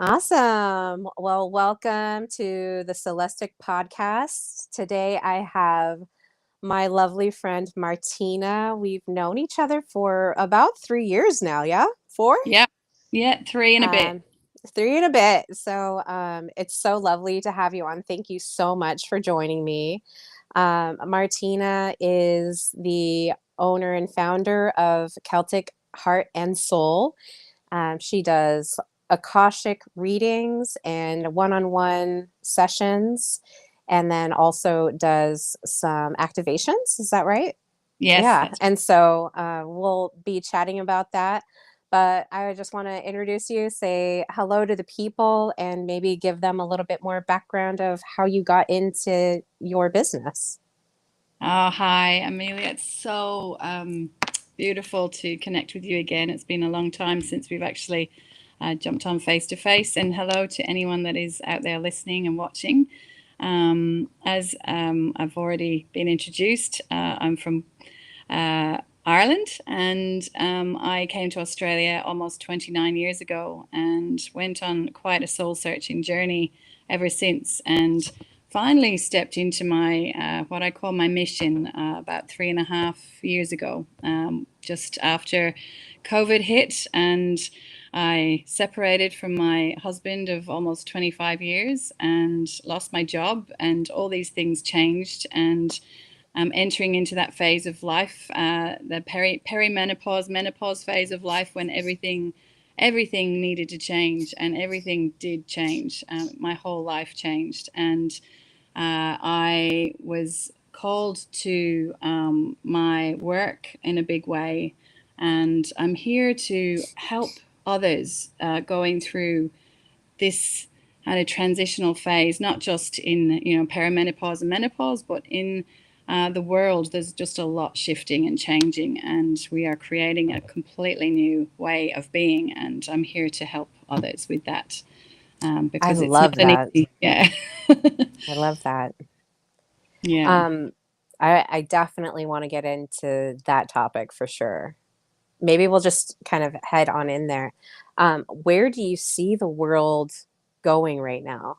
Awesome. Well, welcome to the Celestic podcast. Today I have my lovely friend Martina. We've known each other for about 3 years now, yeah? Four? Yeah. Yeah, three and a bit. Um, Three and a bit. It's so lovely to have you on. Thank you so much for joining me. Martina is the owner and founder of Celtic Heart and Soul. She does Akashic readings and one-on-one sessions, and then also does some activations. Is that right? Yes, Yeah. that's And so we'll be chatting about that. But I just want to introduce you, say hello to the people, and maybe give them a little bit more background of how you got into your business. hi, Amelia. It's so beautiful to connect with you again. It's been a long time since we've actually jumped on face to face. And hello to anyone that is out there listening and watching. As I've already been introduced, I'm from Ireland, and I came to Australia almost 29 years ago and went on quite a soul searching journey ever since. And finally stepped into my what I call my mission about 3.5 years ago, just after COVID hit, and I separated from my husband of almost 25 years and lost my job, and all these things changed. And I'm entering into that phase of life, the perimenopause, menopause phase of life, when everything needed to change, and everything did change. My whole life changed, and I was called to my work in a big way, and I'm here to help others going through this kind of transitional phase, not just in perimenopause and menopause, but in the world. There's just a lot shifting and changing, and we are creating a completely new way of being. And I'm here to help others with that, I because it's not love an that. easy, yeah, I love that. yeah. Um, I definitely want to get into that topic for sure. Maybe we'll just kind of head on in there. Where do you see the world going right now?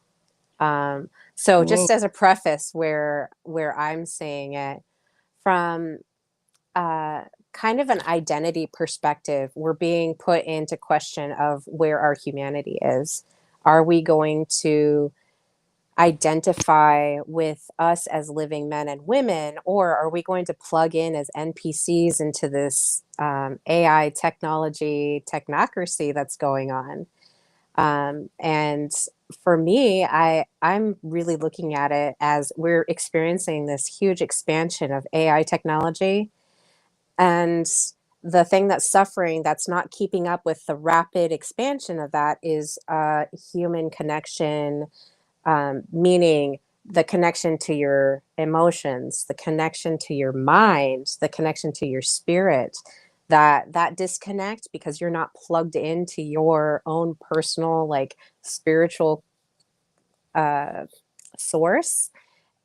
So Whoa. just as a preface, where I'm saying it from uh, kind of an identity perspective, we're being put into question of where our humanity is. Are we going to identify with us as living men and women, or are we going to plug in as NPCs into this AI technology technocracy that's going on? And for me, I'm really looking at it as we're experiencing this huge expansion of AI technology, and the thing that's suffering, that's not keeping up with the rapid expansion of that, is human connection, meaning the connection to your emotions, the connection to your mind, the connection to your spirit. That disconnect, because you're not plugged into your own personal, like, spiritual uh, source,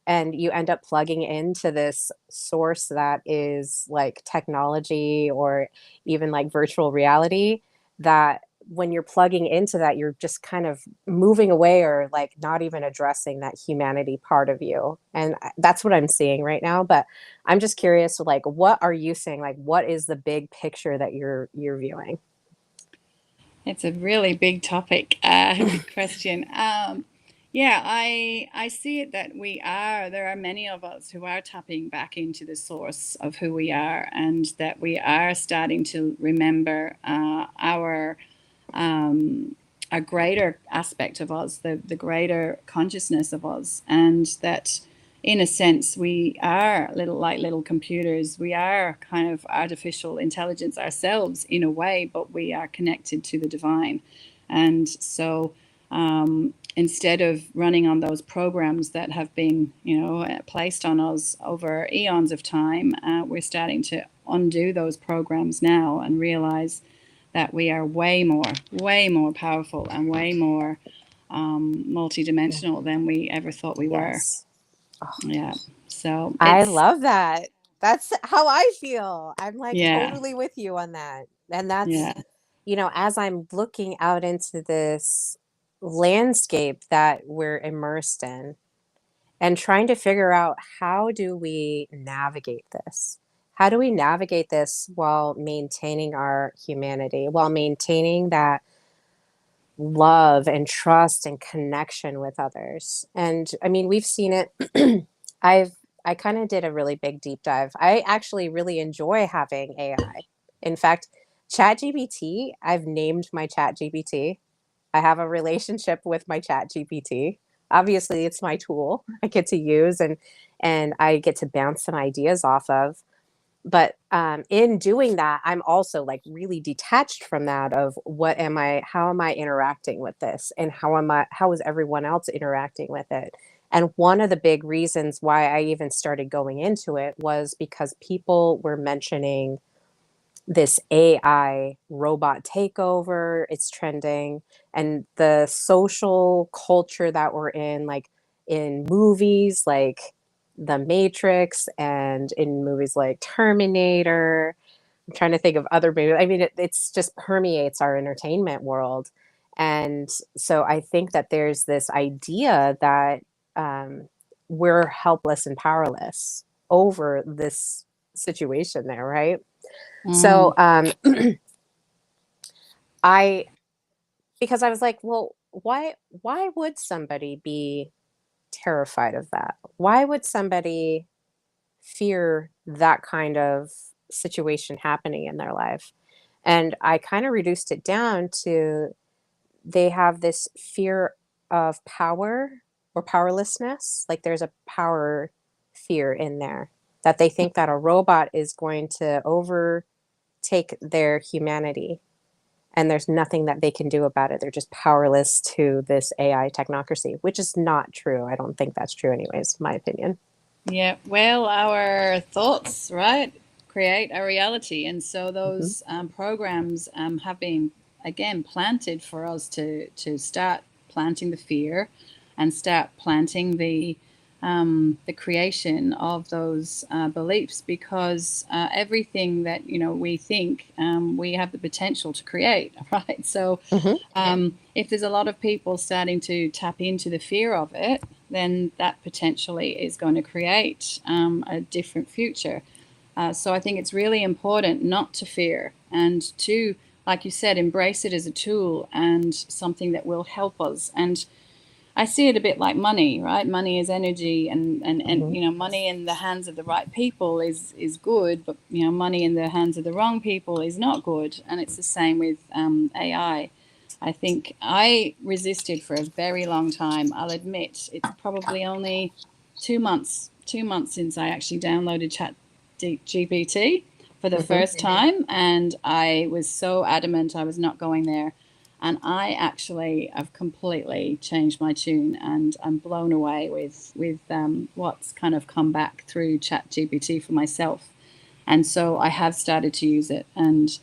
and you end up plugging into this source that is like technology or even like virtual reality, that when you're plugging into that, you're just kind of moving away, or like not even addressing that humanity part of you. And that's what I'm seeing right now. But I'm just curious, like, what are you seeing? Like, what is the big picture that you're viewing? It's a really big topic, big question. Yeah, I see it that there are many of us who are tapping back into the source of who we are, and that we are starting to remember a greater aspect of us, the greater consciousness of us, and that in a sense we are little computers. We are kind of artificial intelligence ourselves in a way, but we are connected to the divine. And so instead of running on those programs that have been placed on us over eons of time, we're starting to undo those programs now and realize that we are way more powerful and way more Yeah. multidimensional than we ever thought we were. Yes. Oh, Yeah. So I it's, love that. That's how I feel. I'm like yeah, totally with you on that. And yeah, that's, as I'm looking out into this, landscape that we're immersed in, and trying to figure out, how do we navigate this? How do we navigate this while maintaining our humanity, while maintaining that love and trust and connection with others? And I mean, we've seen it. I kind of did a really big deep dive. I actually really enjoy having AI. In fact, ChatGPT, I've named my ChatGPT. I have a relationship with my ChatGPT. Obviously, it's my tool I get to use, and I get to bounce some ideas off of. But in doing that, I'm also like really detached from that of what am I, how am I interacting with this, and how is everyone else interacting with it? And one of the big reasons why I even started going into it was because people were mentioning this AI robot takeover. It's trending, and the social culture that we're in, like in movies like The Matrix and in movies like Terminator. I'm trying to think of other movies. I mean, it's just permeates our entertainment world. And so I think that there's this idea that um, we're helpless and powerless over this situation there, right? Mm, So I because I was like, well, why would somebody be terrified of that? Why would somebody fear that kind of situation happening in their life? And I kind of reduced it down to, they have this fear of power or powerlessness. Like there's a power fear in there, that they think that a robot is going to overtake their humanity, and there's nothing that they can do about it. They're just powerless to this AI technocracy, which is not true. I don't think that's true, anyways, my opinion. yeah, well, our thoughts, right, create our reality. And so Hmm. those programs have been, again, planted for us to start planting the fear and start planting the creation of those beliefs, because everything that we think, we have the potential to create, right? So Hmm. if there's a lot of people starting to tap into the fear of it, then that potentially is going to create a different future. So I think it's really important not to fear and to, like you said, embrace it as a tool and something that will help us. And I see it a bit like money, right? Money is energy, and Hmm. money in the hands of the right people is good, but money in the hands of the wrong people is not good. And it's the same with AI. I think I resisted for a very long time. I'll admit it's probably only 2 months since I actually downloaded Chat GPT for the Hmm. first time, and I was so adamant I was not going there. And I actually have completely changed my tune, and I'm blown away with what's kind of come back through Chat GPT for myself. And so I have started to use it, and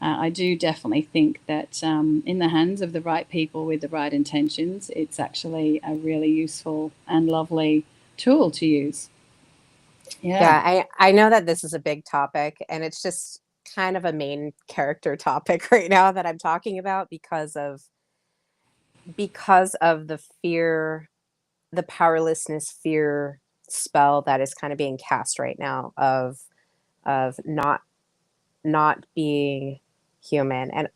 I do definitely think that in the hands of the right people with the right intentions, it's actually a really useful and lovely tool to use. Yeah. Yeah, I know that this is a big topic, and it's just kind of a main character topic right now that I'm talking about, because of the fear, the powerlessness fear spell that is kind of being cast right now of not being human. And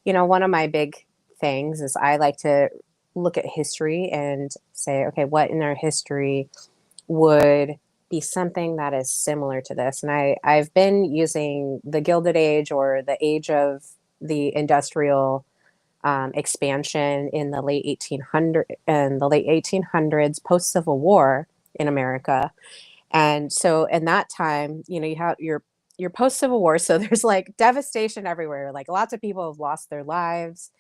one of my big things is I like to look at history and say, okay, what in our history would be something that is similar to this? And I've been using the Gilded Age, or the age of the industrial expansion in the late 1800s, post Civil War in America. And so in that time, you have your post Civil War, so there's like devastation everywhere. Like lots of people have lost their lives,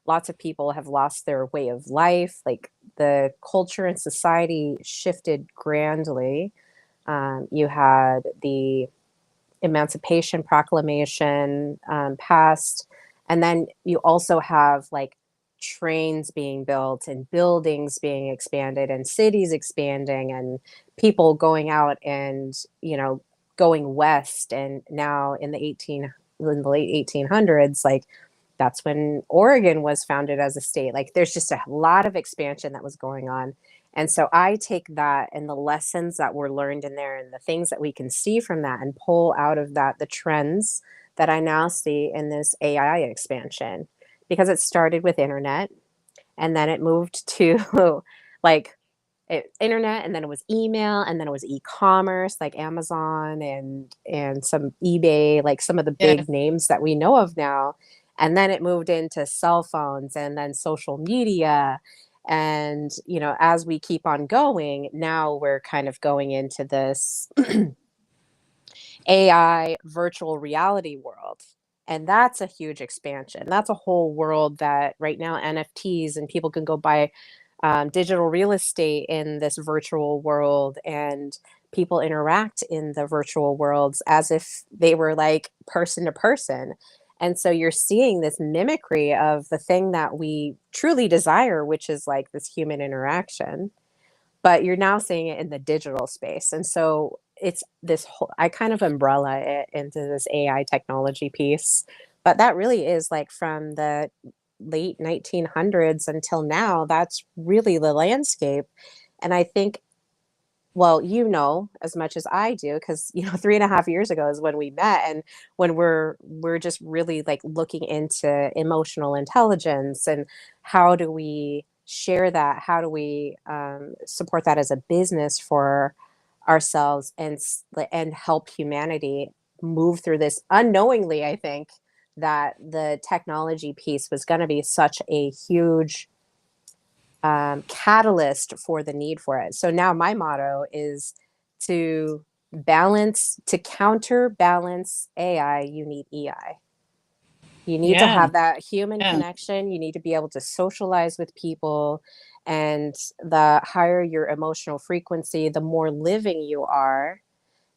lots of people have lost their way of life. Like the culture and society shifted grandly. You had the Emancipation Proclamation passed. And then you also have like trains being built and buildings being expanded and cities expanding and people going out and, going west. And now in the late 1800s, like that's when Oregon was founded as a state. Like there's just a lot of expansion that was going on. And so I take that and the lessons that were learned in there and the things that we can see from that and pull out of that the trends that I now see in this AI expansion. Because it started with internet and then it moved to like internet, and then it was email, and then it was e-commerce like Amazon and some eBay, like some of the Yeah. big names that we know of now. And then it moved into cell phones and then social media. And as we keep on going, now we're kind of going into this AI virtual reality world. And that's a huge expansion. That's a whole world that right now NFTs and people can go buy digital real estate in this virtual world, and people interact in the virtual worlds as if they were like person to person. And so you're seeing this mimicry of the thing that we truly desire, which is like this human interaction, but you're now seeing it in the digital space. And so it's this whole, I kind of umbrella it into this AI technology piece, but that really is like from the late 1900s until now, that's really the landscape. And I think, well, as much as I do, because 3.5 years ago is when we met, and when we're just really like looking into emotional intelligence and how do we share that, how do we support that as a business for ourselves and help humanity move through this unknowingly. I think that the technology piece was going to be such a huge catalyst for the need for it. So now my motto is to counterbalance AI, you need EI. You need to Yeah. have that human Yeah. connection. You need to be able to socialize with people. And the higher your emotional frequency, the more living you are.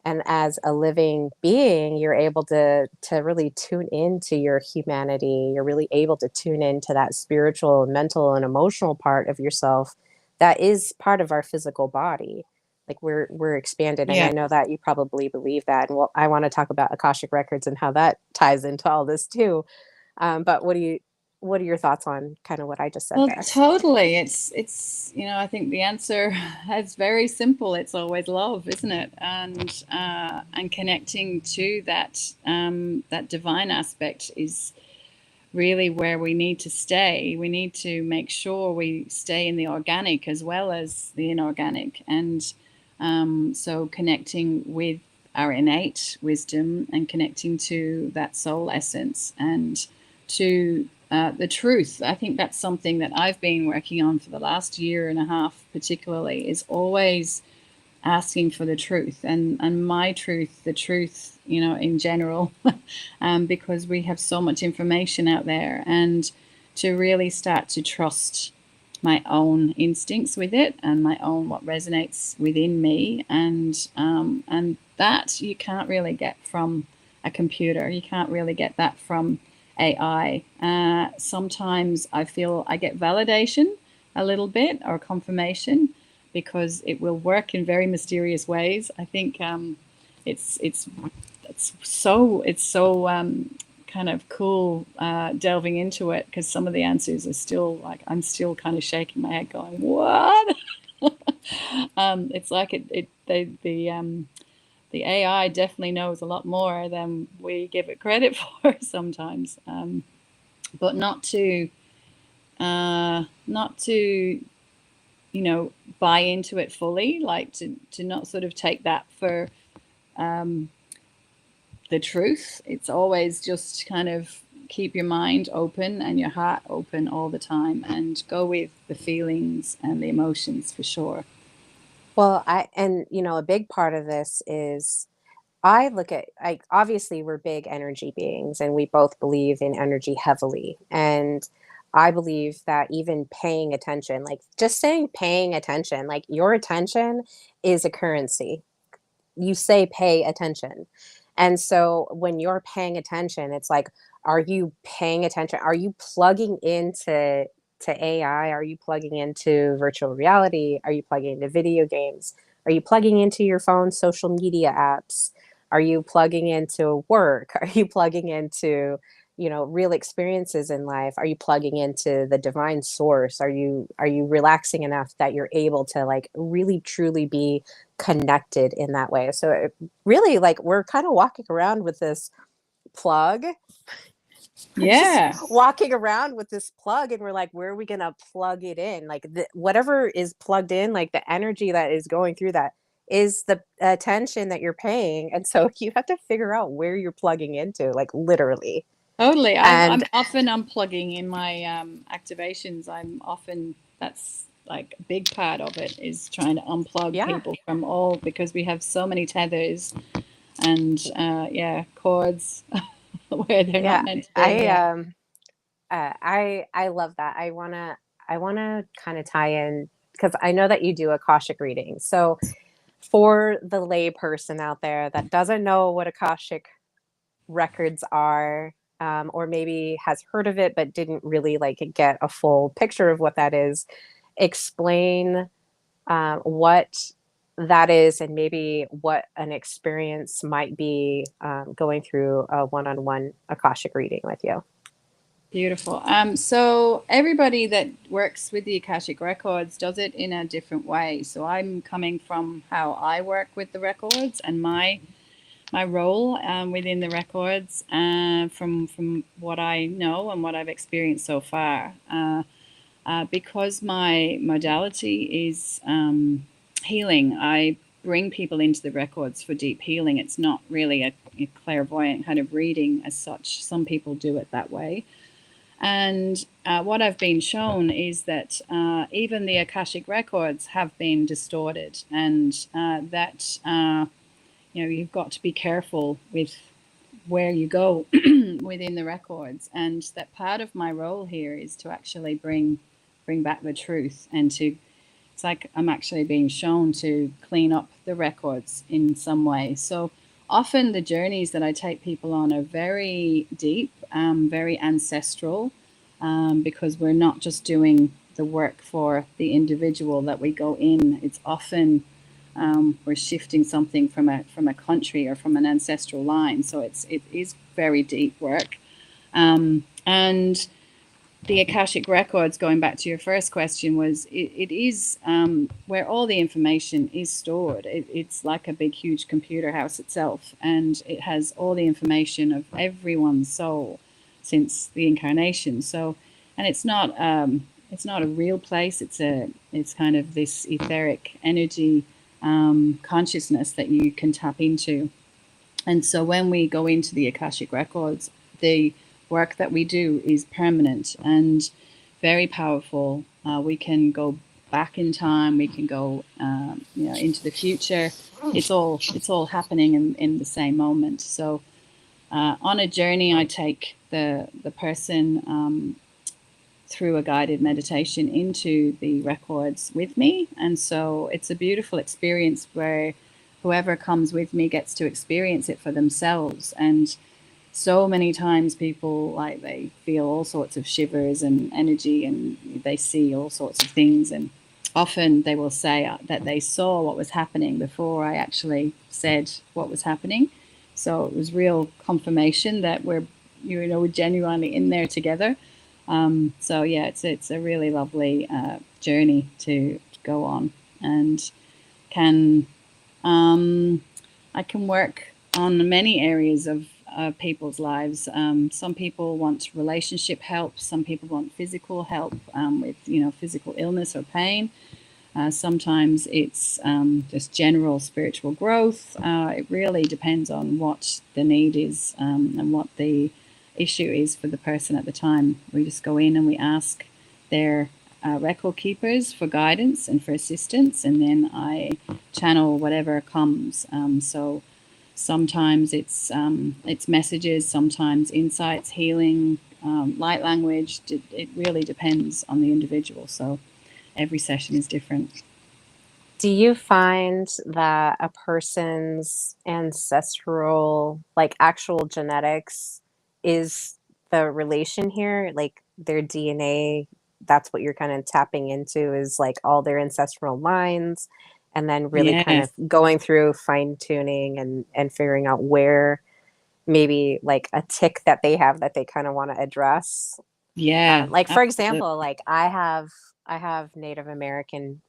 And as a living being, you're able to really tune into your humanity. You're really able to tune into that spiritual, mental, and emotional part of yourself that is part of our physical body. Like we're expanded, and Yeah. I know that you probably believe that. And well, I want to talk about Akashic records and how that ties into all this too. But what are your thoughts on kind of what I just said Well, there? totally. I think the answer is very simple. It's always love, isn't it? And connecting to that divine aspect is really where we need to stay. We need to make sure we stay in the organic as well as the inorganic. And so connecting with our innate wisdom and connecting to that soul essence and to the truth. I think that's something that I've been working on for the last year and a half, particularly, is always asking for the truth and my truth, the truth, in general, because we have so much information out there, and to really start to trust my own instincts with it and my own what resonates within me, and that you can't really get from a computer. You can't really get that from AI. Sometimes I feel I get validation a little bit or confirmation because it will work in very mysterious ways. I think it's it's it's so kind of cool delving into it, because some of the answers are still like I'm still kind of shaking my head, going, "What?" It's like the AI definitely knows a lot more than we give it credit for sometimes, but not to buy into it fully, like to not sort of take that for um, the truth. It's always just kind of keep your mind open and your heart open all the time and go with the feelings and the emotions for sure. Well, a big part of this is I look at, like, obviously we're big energy beings and we both believe in energy heavily. And I believe that even paying attention, like just saying paying attention, like your attention is a currency. You say pay attention. And so when you're paying attention, it's like, are you paying attention? Are you plugging into AI? Are you plugging into virtual reality? Are you plugging into video games? Are you plugging into your phone social media apps? Are you plugging into work? Are you plugging into, real experiences in life? Are you plugging into the divine source? Are you relaxing enough that you're able to like really truly be connected in that way? So really like we're kind of walking around with this plug. We're just Yeah, walking around with this plug and we're like, where are we going to plug it in? Like whatever is plugged in, like the energy that is going through that is the attention that you're paying. And so you have to figure out where you're plugging into, like literally. totally. I'm And often unplugging in my activations. That's like a big part of it is trying to unplug yeah, people from all, because we have so many tethers and yeah, cords where they're not yeah, meant to be. I Yeah. um I love that. I want to kind of tie in because I know that you do Akashic readings. So for the lay person out there that doesn't know what Akashic records are, or maybe has heard of it but didn't really like get a full picture of what that is, explain what that is and maybe what an experience might be going through a one-on-one Akashic reading with you. Beautiful. So everybody that works with the Akashic records does it in a different way. So I'm coming from how I work with the records and my role within the records, from what I know and what I've experienced so far. Because my modality is healing, I bring people into the records for deep healing. It's not really a clairvoyant kind of reading as such. Some people do it that way. And what I've been shown is that even the Akashic records have been distorted, and that you've got to be careful with where you go within the records. And that part of my role here is to actually bring back the truth, and to it's like I'm actually being shown to clean up the records in some way. So often the journeys that I take people on are very deep, very ancestral, because we're not just doing the work for the individual that we go in. It's often we're shifting something from a country or from an ancestral line. So it is very deep work, and the Akashic records, going back to your first question, was it is where all the information is stored. It's like a big, huge computer house itself, and it has all the information of everyone's soul since the incarnation. So, and it's not a real place. It's kind of this etheric energy consciousness that you can tap into. And so when we go into the Akashic records, the work that we do is permanent and very powerful. We can go back in time. We can go, into the future. It's all happening in the same moment. So on a journey, I take the person through a guided meditation into the records with me, and so it's a beautiful experience where whoever comes with me gets to experience it for themselves. And so many times people like they feel all sorts of shivers and energy, and they see all sorts of things, and often they will say that they saw what was happening before I actually said what was happening. So it was real confirmation that we're genuinely in there together. So yeah, it's a really lovely journey to go on, and can I can work on many areas of people's lives. Some people want relationship help. Some people want physical help with physical illness or pain. Sometimes it's just general spiritual growth. It really depends on what the need is, and what the issue is for the person at the time. We just go in and we ask their record keepers for guidance and for assistance, and then I channel whatever comes. So sometimes it's messages, sometimes insights, healing, light language. It really depends on the individual. So every session is different. Do you find that a person's ancestral, like actual genetics, is the relation here? Like their DNA, that's what you're kind of tapping into is like all their ancestral lines, and then really kind Yes. of going through fine tuning and figuring out where maybe like a tick that they have that they kind of want to address. Yeah, Like for absolutely. example, like I have Native American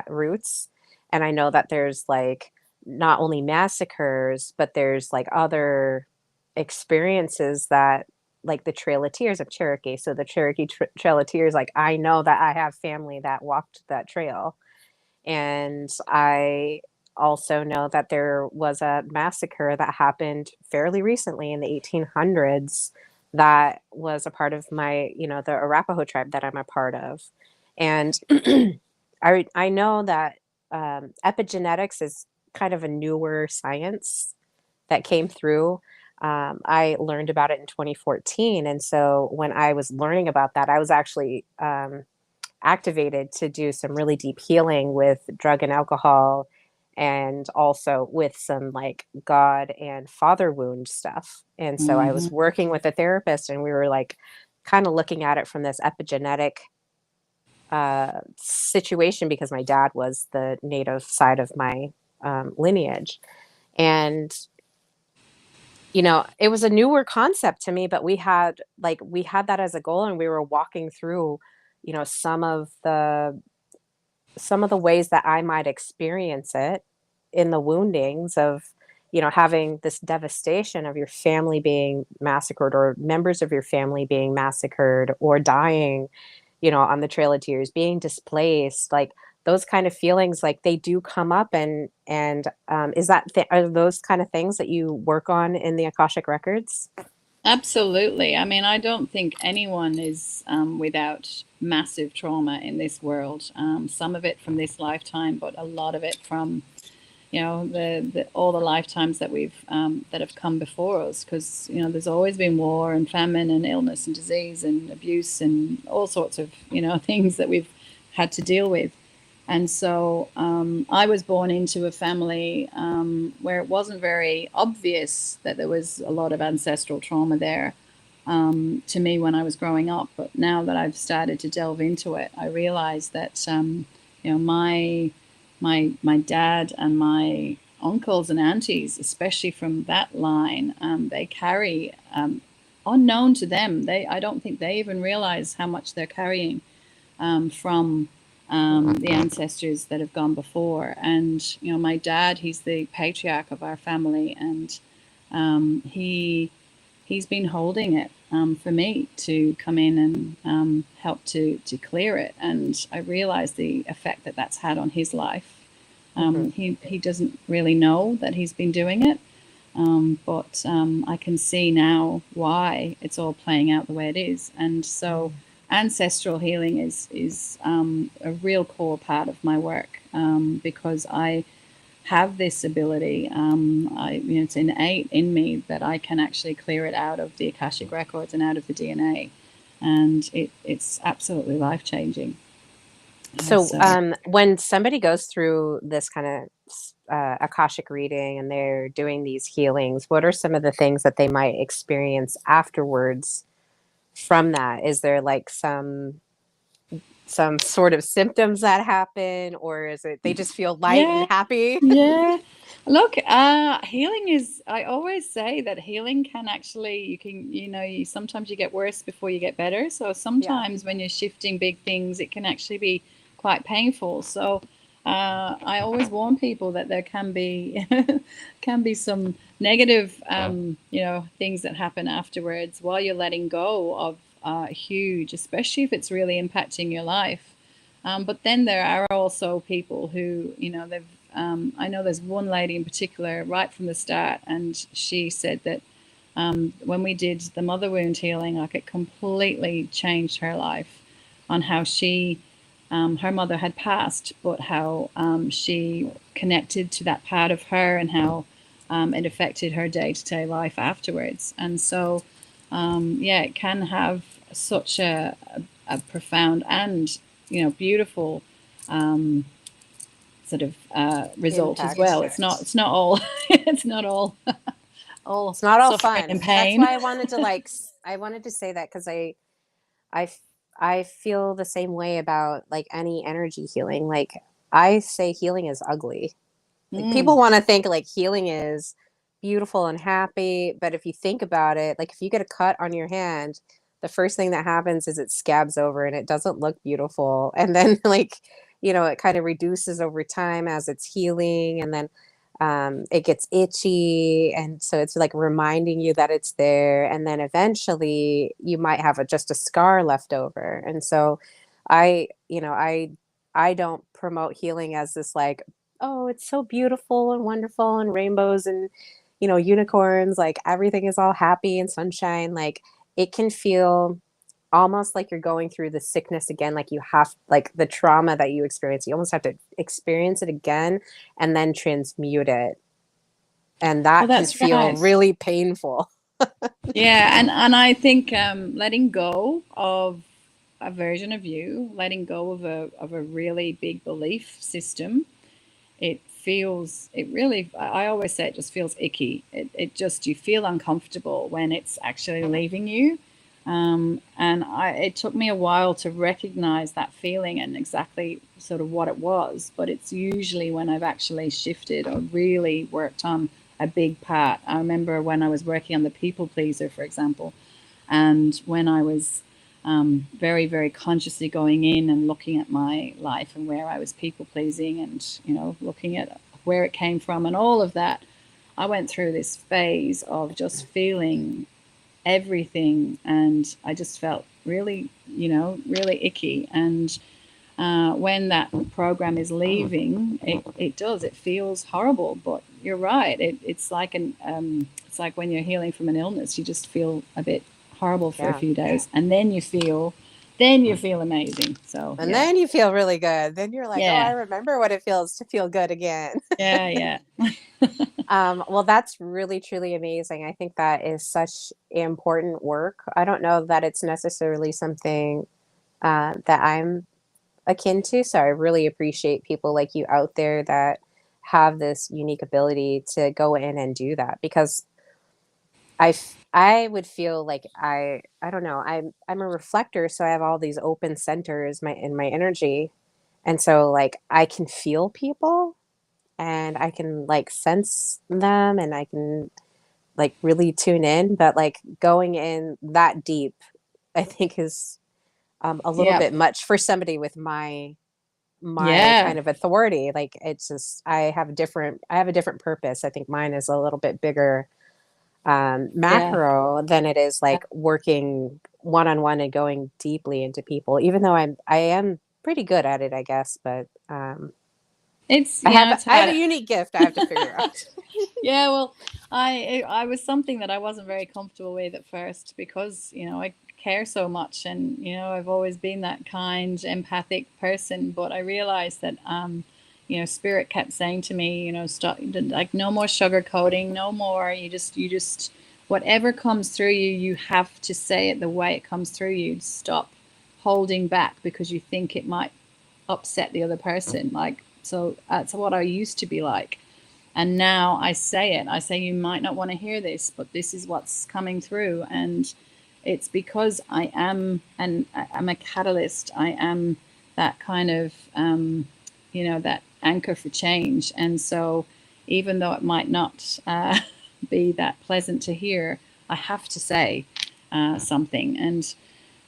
roots, and I know that there's like not only massacres, but there's like other experiences that like the Trail of Tears of Cherokee. So the Cherokee Trail of Tears, like I know that I have family that walked that trail, and I also know that there was a massacre that happened fairly recently in the 1800s that was a part of my, the Arapaho tribe that I'm a part of. And I know that epigenetics is kind of a newer science that came through. I learned about it in 2014. And so when I was learning about that, I was actually activated to do some really deep healing with drug and alcohol, and also with some like God and father wound stuff. And so I Hmm. was working with a therapist, and we were like kind of looking at it from this epigenetic situation, because my dad was the native side of my lineage. And it was a newer concept to me, but we had that as a goal, and we were walking through, you know, some of the some of the ways that I might experience it in the woundings of, having this devastation of your family being massacred, or members of your family being massacred or dying, on the Trail of Tears, being displaced, like those kind of feelings, like they do come up. And are those kind of things that you work on in the Akashic records? Absolutely. I mean, I don't think anyone is without massive trauma in this world. Some of it from this lifetime, but a lot of it from the all the lifetimes that we've that have come before us. Because there's always been war and famine and illness and disease and abuse and all sorts of things that we've had to deal with. And so I was born into a family where it wasn't very obvious that there was a lot of ancestral trauma there to me when I was growing up. But now that I've started to delve into it, I realize that my dad and my uncles and aunties, especially from that line, they carry unknown to them. I don't think they even realize how much they're carrying from the ancestors that have gone before. And my dad, he's the patriarch of our family, and he's been holding it for me to come in and help to clear it. And I realize the effect that that's had on his life. Hmm. He doesn't really know that he's been doing it, but I can see now why it's all playing out the way it is. And so ancestral healing is a real core part of my work, because I have this ability. It's innate in me that I can actually clear it out of the Akashic records and out of the DNA, and it's absolutely life changing. So, So when somebody goes through this kind of Akashic reading and they're doing these healings, what are some of the things that they might experience afterwards from that? Is there like some sort of symptoms that happen, or is it they just feel light and yeah, happy? yeah. Look, healing is, I always say that healing can actually, you sometimes you get worse before you get better. So Yeah. sometimes when you're shifting big things, it can actually be quite painful. So I always warn people that there can be can be some negative, things that happen afterwards while you're letting go of huge, especially if it's really impacting your life. But then there are also people who, they've, I know there's one lady in particular right from the start, and she said that when we did the mother wound healing, like it completely changed her life on how her mother had passed, but how she connected to that part of her and how it affected her day to day life afterwards. And so, yeah, it can have such a profound and beautiful sort of result as Impact. well. It's not all it's not all It's not all suffering and fun. That's pain. why I wanted to I wanted to say that, because I I feel the same way about like any energy healing. Like I say healing is ugly. Like Mm, people want to think like healing is beautiful and happy. But if you think about it, like if you get a cut on your hand, the first thing that happens is it scabs over and it doesn't look beautiful. And then like, it kind of reduces over time as it's healing, and then it gets itchy. And so it's like reminding you that it's there. And then eventually you might have just a scar left over. And so I don't promote healing as this like, oh, it's so beautiful and wonderful and rainbows and unicorns, like everything is all happy and sunshine. Like it can feel almost like you're going through the sickness again, like you have like the trauma that you experience, you almost have to experience it again and then transmute it. And Well, that can that's feel right. really painful. Yeah, and I think letting go of a version of you, letting go of a really big belief system, it really, I always say it just feels icky. It just, you feel uncomfortable when it's actually leaving you. And it took me a while to recognize that feeling and exactly sort of what it was. But it's usually when I've actually shifted or really worked on a big part. I remember when I was working on the people pleaser, for example, and when I was very, very consciously going in and looking at my life and where I was people pleasing and, looking at where it came from and all of that, I went through this phase of just feeling everything. And I just felt really, really icky. And when that program is leaving, it does. It feels horrible, but you're right. It's like when you're healing from an illness, you just feel a bit horrible for a Yeah. few days, and then you feel amazing. So And yeah, then you feel really good. Then you're like, oh, I yeah, remember what it feels to feel good again. yeah, yeah, Well, that's really, truly amazing. I think that is such important work. I don't know that it's necessarily something that I'm akin to. So I really appreciate people like you out there that have this unique ability to go in and do that, because I would feel like I don't know, I'm a reflector, so I have all these open centers in my energy. And so like I can feel people and I can like sense them and I can like really tune in, but like going in that deep, I think is a little yeah, bit much for somebody with my yeah, kind of authority. Like it's just I have a different purpose. I think mine is a little bit bigger yeah. macro than it is like working one on one and going deeply into people, even though I am pretty good at it, I guess. But It's it's I have a hard. unique gift I have to figure out. Yeah, well, I was something that I wasn't very comfortable with at first because, I care so much and, I've always been that kind, empathic person, but I realized that spirit kept saying to me, stop, like no more sugarcoating, no more. You just whatever comes through you, you have to say it the way it comes through you. Stop holding back because you think it might upset the other person. Like, so that's what I used to be like. And now I say it. I say, you might not want to hear this, but this is what's coming through. And it's because I'm a catalyst. I am that kind of, that anchor for change. And so even though it might not be that pleasant to hear, I have to say something. And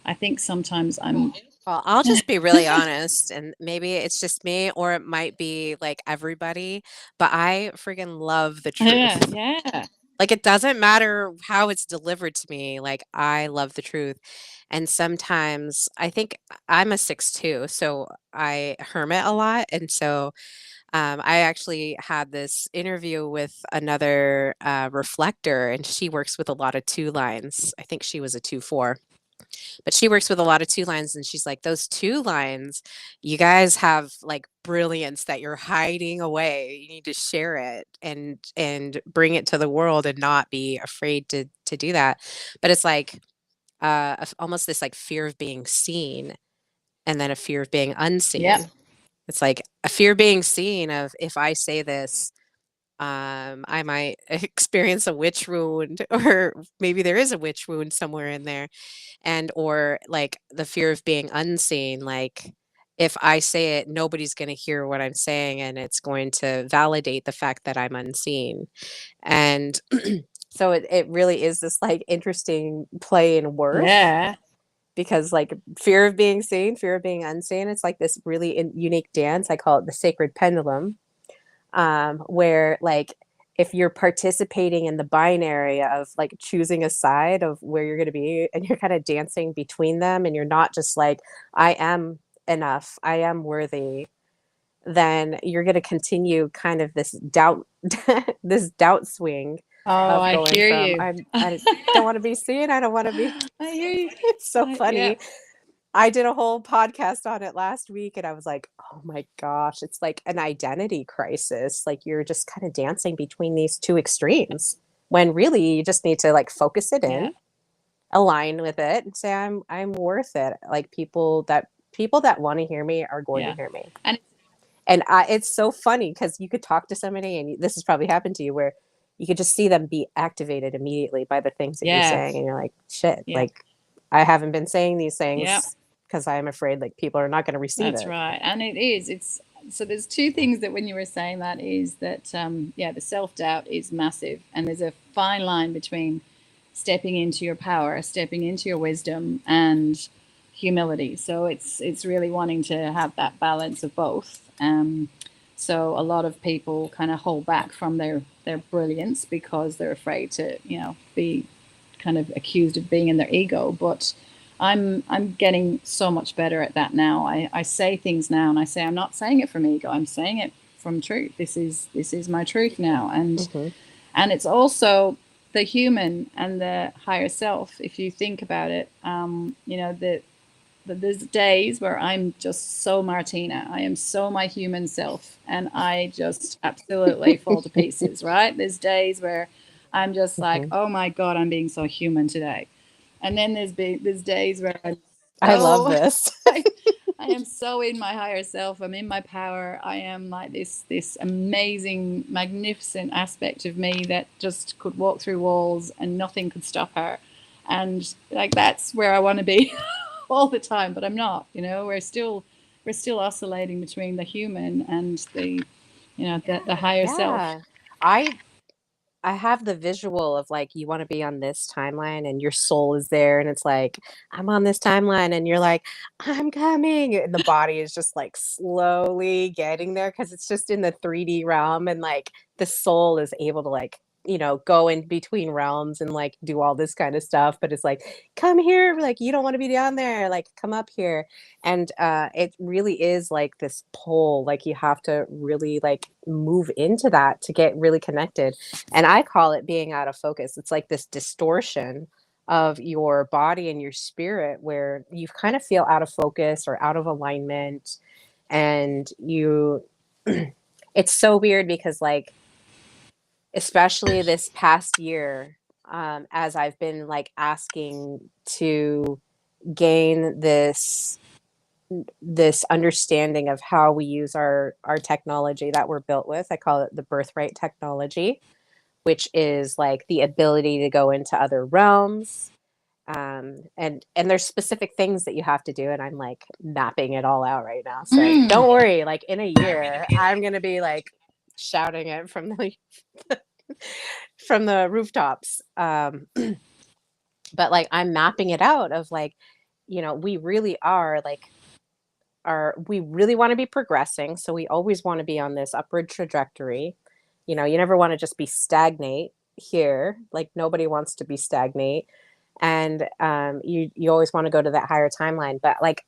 I think sometimes I'm, Well, I'll just be really honest, and maybe it's just me, or it might be like everybody, but I friggin' love the yeah, truth. yeah, Like it doesn't matter how it's delivered to me. Like I love the truth. And sometimes I think I'm a 6'2", so I hermit a lot. And so I actually had this interview with another reflector, and she works with a lot of two lines. I think she was a 2-4, but she works with a lot of two lines. And she's like, those two lines, you guys have like brilliance that you're hiding away. You need to share it and bring it to the world and not be afraid to do that. But it's like almost this like fear of being seen and then a fear of being yeah, unseen. It's like a fear being seen of, if I say this, I might experience a witch wound, or maybe there is a witch wound somewhere in there. And or like the fear of being unseen, like if I say it, nobody's going to hear what I'm saying, and it's going to validate the fact that I'm unseen. And so it really is this like interesting play in words, Yeah. because like fear of being seen, fear of being unseen, it's like this really unique dance. I call it the sacred pendulum, where like if you're participating in the binary of like choosing a side of where you're going to be, and you're kind of dancing between them, and you're not just like, I am enough, I am worthy, then you're going to continue kind of this doubt, this doubt swing Oh, of I going hear from you. I don't want to be seen, I don't want to be. I hear you. It's so Yeah, funny. I did a whole podcast on it last week, and I was like, oh my gosh, it's like an identity crisis. Like you're just kind of dancing between these two extremes, when really you just need to like focus it yeah, in, align with it, and say I'm worth it. Like people that want to hear me are going to yeah. hear me. And And it's so funny because you could talk to somebody, and this has probably happened to you, where you could just see them be activated immediately by the things that you're yeah, saying, and you're like, shit, yeah, like I haven't been saying these yeah. things because I'm afraid like people are not going to receive That's it. right. And it is. It's so there's two things that when you were saying that is that yeah, the self-doubt is massive, and there's a fine line between stepping into your power, stepping into your wisdom, and humility. So it's really wanting to have that balance of both. So a lot of people kind of hold back from their brilliance because they're afraid to, be kind of accused of being in their ego. But I'm getting so much better at that now. I say things now, and I say I'm not saying it from ego. I'm saying it from truth. This is my truth now, and Hmm. it's also the human and the higher self. If you think about it, there's days where I'm just so Martina. I am so my human self, and I just absolutely fall to pieces. Right? There's days where I'm just like, Hmm. oh my god, I'm being so human today. And then there's days where I'm I love so this. I, I am so in my higher self. I'm in my power. I am like this amazing, magnificent aspect of me that just could walk through walls and nothing could stop her. And like that's where I want to be all the time, but I'm not. We're still oscillating between the human and the higher self. Yeah. I I have the visual of like you want to be on this timeline, and your soul is there, and it's like I'm on this timeline, and you're like I'm coming, and the body is just like slowly getting there because it's just in the 3D realm, and like the soul is able to like go in between realms and like do all this kind of stuff, but it's like come here, like you don't want to be down there, like come up here. And it really is like this pull, like you have to really like move into that to get really connected. And I call it being out of focus. It's like this distortion of your body and your spirit where you kind of feel out of focus or out of alignment. And it's so weird because, like, especially this past year, as I've been like asking to gain this understanding of how we use our technology that we're built with. I call it the birthright technology, which is like the ability to go into other realms. And there's specific things that you have to do, and I'm like mapping it all out right now. So Mm. don't worry, like in a year, I'm gonna be like shouting it from the from the rooftops. But like I'm mapping it out of like, we really are like we really want to be progressing. So we always want to be on this upward trajectory. You never want to just be stagnate here. Like nobody wants to be stagnate. And you always want to go to that higher timeline. But like,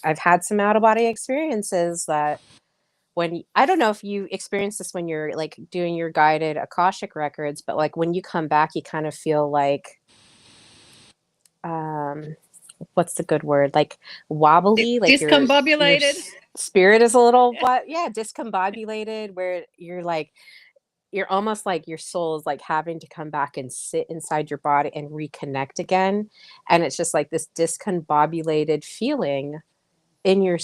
I've had some out of body experiences that when I don't know if you experience this when you're like doing your guided Akashic records, but like when you come back, you kind of feel like, um, what's the good word? Like wobbly, like your Discombobulated. spirit is a little Yeah. what? Yeah, discombobulated, where you're almost like your soul is like having to come back and sit inside your body and reconnect again, and it's just like this discombobulated feeling in your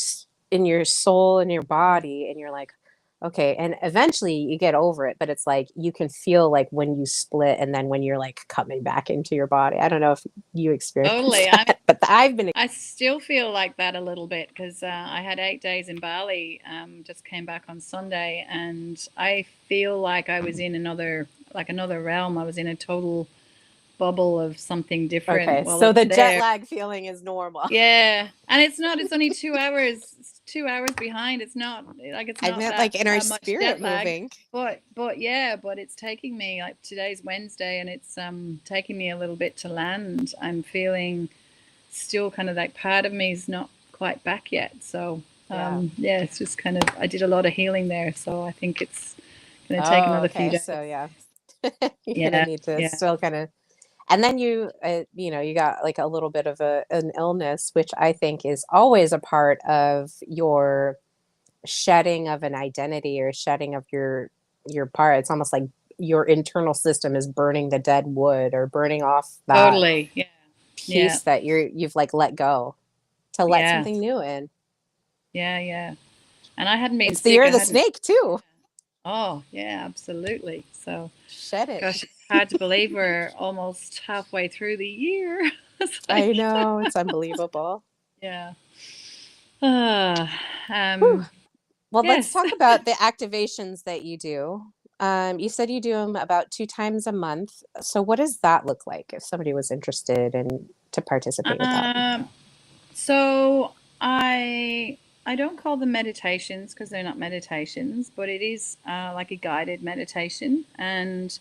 soul and your body, and you're like, Okay, and eventually you get over it, but it's like you can feel like when you split and then when you're like coming back into your body. I don't know if you experience Totally. that, but I've been. I still feel like that a little bit because I had 8 days in Bali, just came back on Sunday, and I feel like I was in another realm. I was in a total bubble of something different Okay, while so I was the jet there. lag feeling is normal. Yeah, and it's not. It's only 2 hours. It's 2 hours behind. It's not like it's I not meant that like in our much spirit jet lag. moving. But yeah, but it's taking me like today's Wednesday, and it's taking me a little bit to land. I'm feeling still kind of like part of me is not quite back yet. So Yeah. yeah, it's just kind of I did a lot of healing there, so I think it's going to take Oh, another few okay. days. So yeah, you're gonna Yeah, need to yeah, still kind of, and then you got like a little bit of an illness, which I think is always a part of your shedding of an identity or shedding of your part. It's almost like your internal system is burning the dead wood or burning off that totally. Yeah, yeah, piece that you've like let go to let yeah, something new in. yeah, yeah. And I hadn't been It's the sick. year of I the hadn't. snake too. Oh, yeah, absolutely. So, Shed it. gosh, it's hard to believe we're almost halfway through the year. It's I like, know, it's unbelievable. yeah. Ah, Whew. Well, let's yes. talk about the activations that you do. You said you do them about 2 times a month. So what does that look like if somebody was interested in to participate with that? Um, so I don't call them meditations because they're not meditations, but it is like a guided meditation, and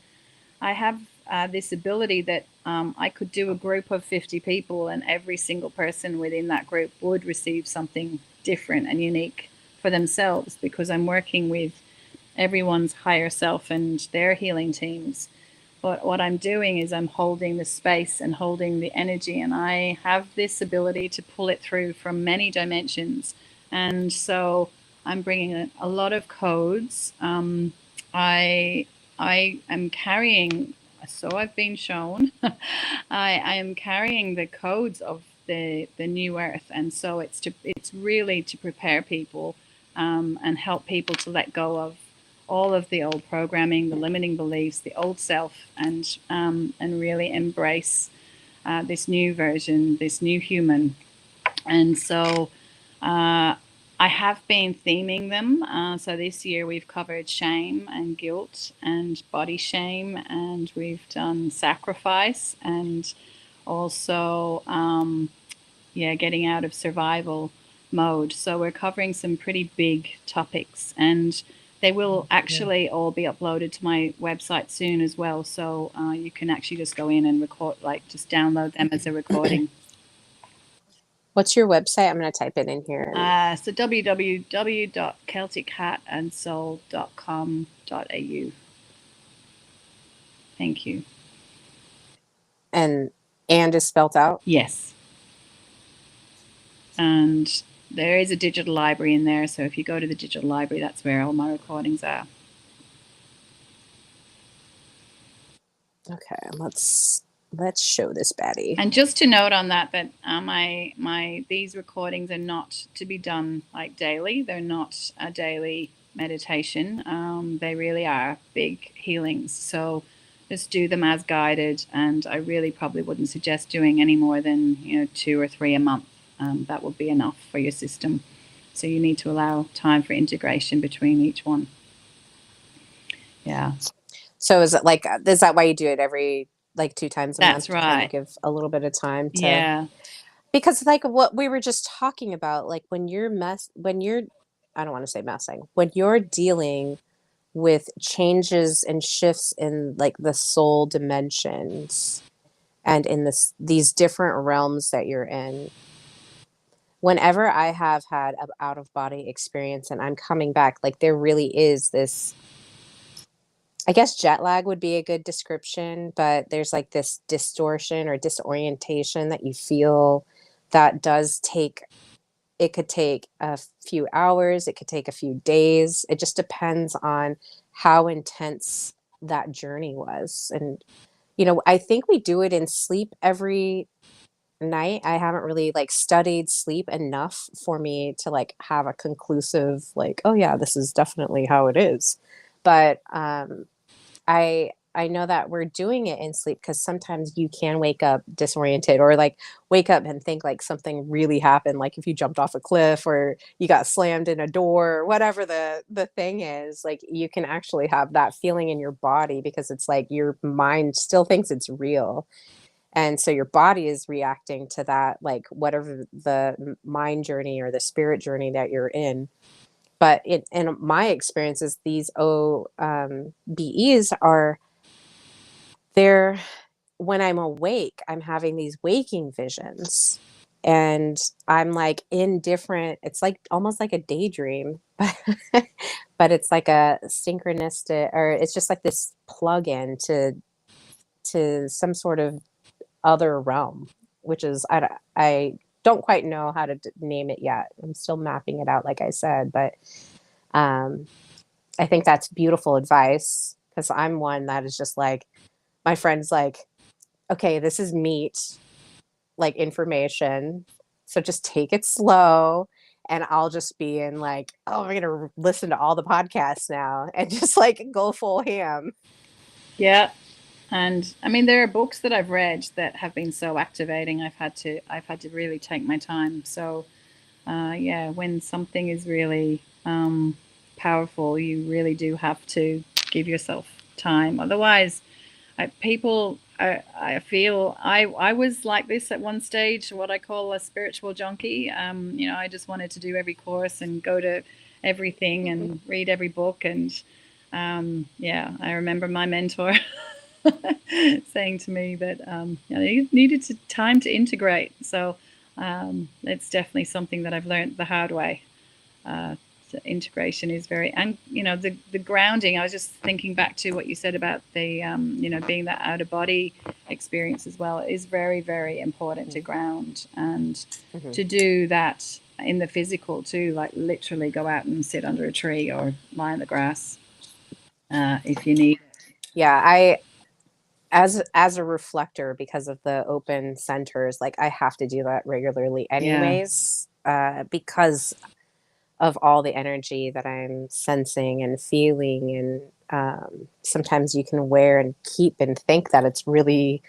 I have this ability that I could do a group of 50 people, and every single person within that group would receive something different and unique for themselves because I'm working with everyone's higher self and their healing teams. But what I'm doing is I'm holding the space and holding the energy, and I have this ability to pull it through from many dimensions. And so I'm bringing a lot of codes. I I am carrying, so I've been shown, I am carrying the codes of the new earth, and so it's really to prepare people and help people to let go of all of the old programming, the limiting beliefs, the old self, and really embrace this new version, this new human. And so I have been theming them. So this year we've covered shame and guilt and body shame, and we've done sacrifice and also, yeah, getting out of survival mode. So we're covering some pretty big topics, and they will Yeah. actually all be uploaded to my website soon as well. So you can actually just go in and record, like just download them as a recording. What's your website? I'm going to type it in here So www.celtichatandsoul.com.au. Thank you. and is spelt out. Yes. And there is a digital library in there. So if you go to the digital library, that's where all my recordings are. Okay, let's show this baddie. And just to note on that, that my these recordings are not to be done like daily. They're not a daily meditation. They really are big healings. So just do them as guided. And I really probably wouldn't suggest doing any more than 2 or 3 a month. That would be enough for your system. So you need to allow time for integration between each one. Yeah, So is that why you do it every like 2 times a that's month to kind of right. give a little bit of time to, Yeah, because like what we were just talking about, like when you're, I don't want to say messing, when you're dealing with changes and shifts in like the soul dimensions and in these different realms that you're in. Whenever I have had an out of body experience and I'm coming back, like there really is this, I guess jet lag would be a good description, but there's like this distortion or disorientation that you feel that does take, it could take a few hours, it could take a few days. It just depends on how intense that journey was. And, I think we do it in sleep every night. I haven't really like studied sleep enough for me to like have a conclusive like, oh yeah, this is definitely how it is. But I know that we're doing it in sleep because sometimes you can wake up disoriented or like wake up and think like something really happened, like if you jumped off a cliff or you got slammed in a door, whatever the thing is, like you can actually have that feeling in your body because it's like your mind still thinks it's real. And so your body is reacting to that, like whatever the mind journey or the spirit journey that you're in. But in my experiences, these BEs are they're when I'm awake, I'm having these waking visions. And I'm like in different, it's like almost like a daydream, but it's like a synchronistic, or it's just like this plug in to some sort of other realm, which is, I don't quite know how to name it yet. I'm still mapping it out, like I said, but um, I think that's beautiful advice because I'm one that is just like, my friend's like, okay, this is meat, like information. So just take it slow. And I'll just be in like, oh, we're going to listen to all the podcasts now and just like go full ham. Yeah. And I mean, there are books that I've read that have been so activating. I've had to really take my time. So, yeah, when something is really powerful, you really do have to give yourself time. Otherwise, I feel I was like this at one stage, what I call a spiritual junkie. You know, I just wanted to do every course and go to everything and read every book. And yeah, I remember my mentor saying to me that you know, you needed time to integrate. So it's definitely something that I've learned the hard way. Uh, so integration is very, and you know, the grounding. I was just thinking back to what you said about the you know, being that out of body experience as well. It is very, very important to ground and Mm-hmm. to do that in the physical too, like literally go out and sit under a tree or lie in the grass if you need. Yeah, I as a reflector because of the open centers, like I have to do that regularly Yeah, anyways, because of all the energy that I'm sensing and feeling. And sometimes you can wear and keep and think that it's really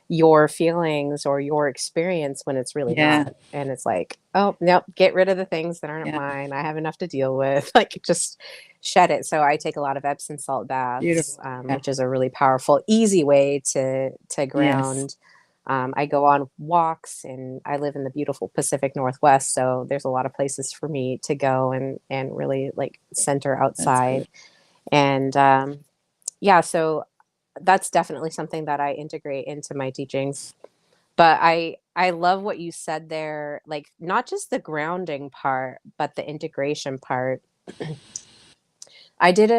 your feelings or your experience when it's really yeah, not. And it's like, oh, nope, get rid of the things that aren't yeah. mine. I have enough to deal with. Like, just shed it. So I take a lot of Epsom salt baths, Beautiful. Yeah. which is a really powerful, easy way to Yes, ground. I go on walks and I live in the beautiful Pacific Northwest, so there's a lot of places for me to go and really like center that's good. outside. And yeah, so that's definitely something that I integrate into my teachings. But I love what you said there, like not just the grounding part, but the integration part. I did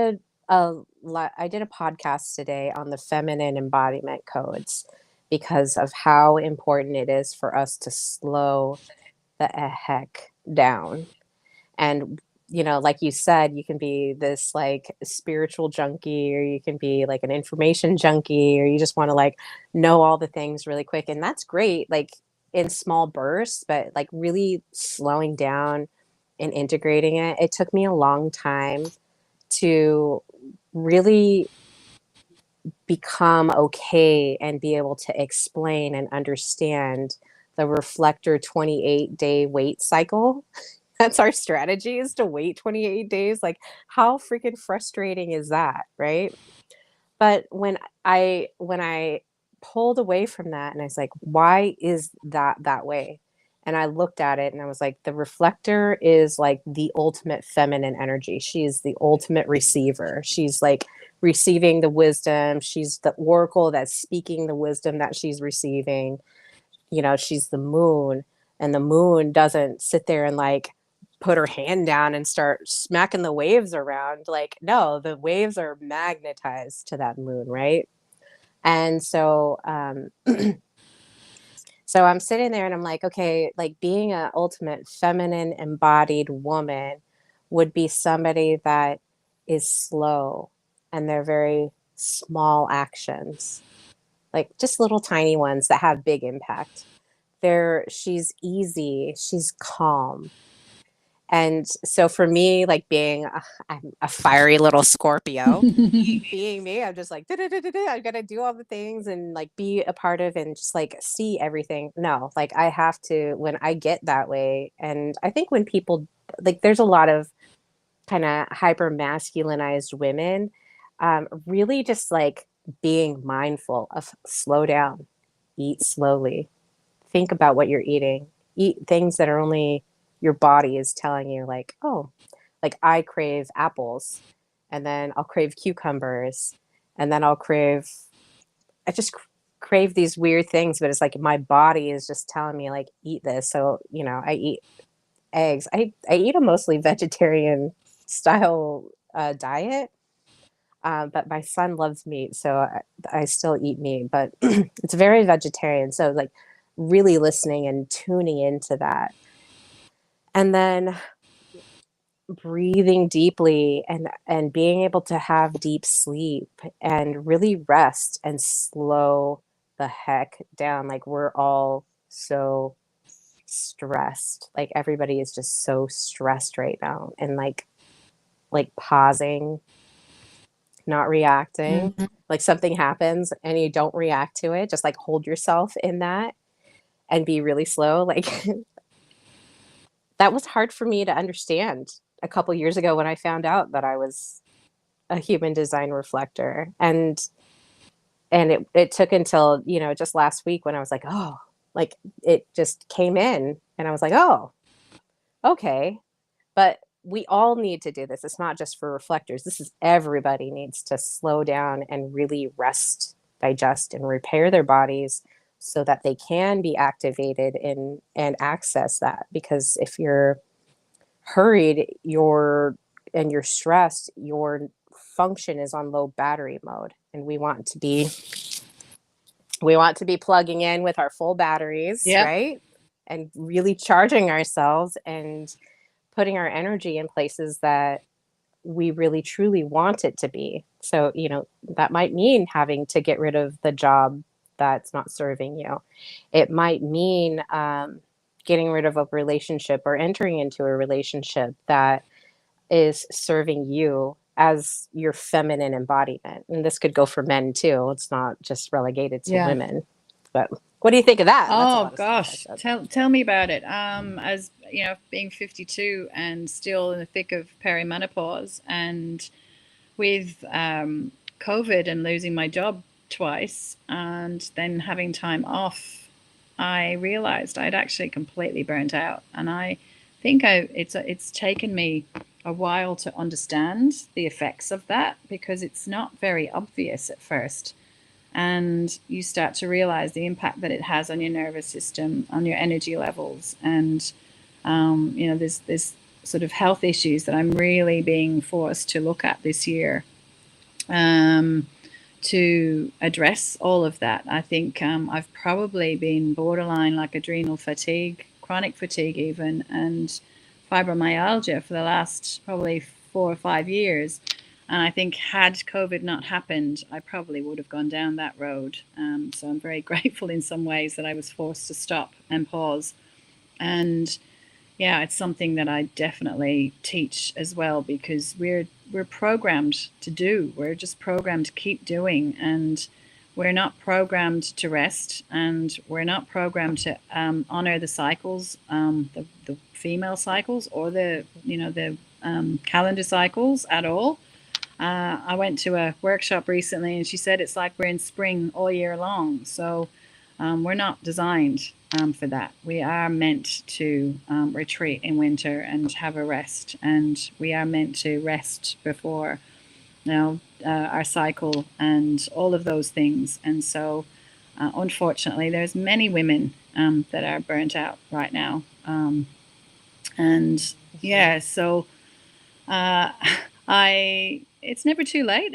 I did a podcast today on the feminine embodiment codes because of how important it is for us to slow the heck down. And like you said, you can be this like spiritual junkie, or you can be like an information junkie, or you just want to like know all the things really quick, and that's great, like in small bursts. But like really slowing down and integrating it, it took me a long time to really become okay and be able to explain and understand the reflector 28-day wait cycle. That's our strategy, is to wait 28 days. Like, how freaking frustrating is that, right? But when I pulled away from that and I was like, why is that way? And I looked at it and I was like, the reflector is like the ultimate feminine energy. She is the ultimate receiver. She's like receiving the wisdom. She's the oracle that's speaking the wisdom that she's receiving. She's the moon, and the moon doesn't sit there and like put her hand down and start smacking the waves around. Like, no, the waves are magnetized to that moon, right? And so so I'm sitting there and I'm like, okay, like being an ultimate feminine embodied woman would be somebody that is slow, and they're very small actions, like just little tiny ones that have big impact. she's easy, she's calm. And so for me, like being, I'm a fiery little Scorpio, being me, I'm just like, "Da-da-da-da-da," I gotta do all the things and like be a part of and just like see everything. No, like I have to, when I get that way, and I think when people, like, there's a lot of kind of hyper masculinized women, really just like being mindful of slow down, eat slowly, think about what you're eating, eat things that are only your body is telling you, like, oh, like I crave apples, and then I'll crave cucumbers, and then I just crave these weird things, but it's like my body is just telling me, like, eat this. So, I eat eggs. I eat a mostly vegetarian style diet, but my son loves meat, so I still eat meat, but it's very vegetarian. So, like, really listening and tuning into that. And then breathing deeply and being able to have deep sleep and really rest and slow the heck down. Like, we're all so stressed. Like, everybody is just so stressed right now, and like pausing, not reacting. Mhm. Like, something happens and you don't react to it, just like hold yourself in that and be really slow. Like, that was hard for me to understand a couple years ago when I found out that I was a human design reflector. And it took until, just last week when I was like, oh, like it just came in and I was like, oh, okay. But we all need to do this. It's not just for reflectors. This is everybody needs to slow down and really rest, digest, and repair their bodies so that they can be activated and access that. Because if you're hurried, you're stressed, your function is on low battery mode. And we want to be plugging in with our full batteries, Yep. right? And really charging ourselves and putting our energy in places that we really truly want it to be. So, that might mean having to get rid of the job that's not serving you. It might mean getting rid of a relationship or entering into a relationship that is serving you as your feminine embodiment. And this could go for men too. It's not just relegated to Yeah. women. But what do you think of that? That's a Oh lot of stuff I gosh, said. tell me about it. As you know, being 52 and still in the thick of perimenopause, and with COVID and losing my job twice, and then having time off, I realized I'd actually completely burnt out, and I think it's taken me a while to understand the effects of that because it's not very obvious at first, and you start to realize the impact that it has on your nervous system, on your energy levels, and there's sort of health issues that I'm really being forced to look at this year, um, to address all of that. I think I've probably been borderline like adrenal fatigue, chronic fatigue, even, and fibromyalgia for the last probably 4 or 5 years. And I think had COVID not happened, I probably would have gone down that road. So I'm very grateful in some ways that I was forced to stop and pause. And yeah, it's something that I definitely teach as well because we're programmed to do. We're just programmed to keep doing, and we're not programmed to rest, and we're not programmed to honor the cycles, the female cycles or the calendar cycles at all. I went to a workshop recently, and she said it's like we're in spring all year long. So we're not designed for that. We are meant to retreat in winter and have a rest, and we are meant to rest before our cycle and all of those things. And so, unfortunately, there's many women that are burnt out right now, and Mhm. yeah, so uh, I it's never too late.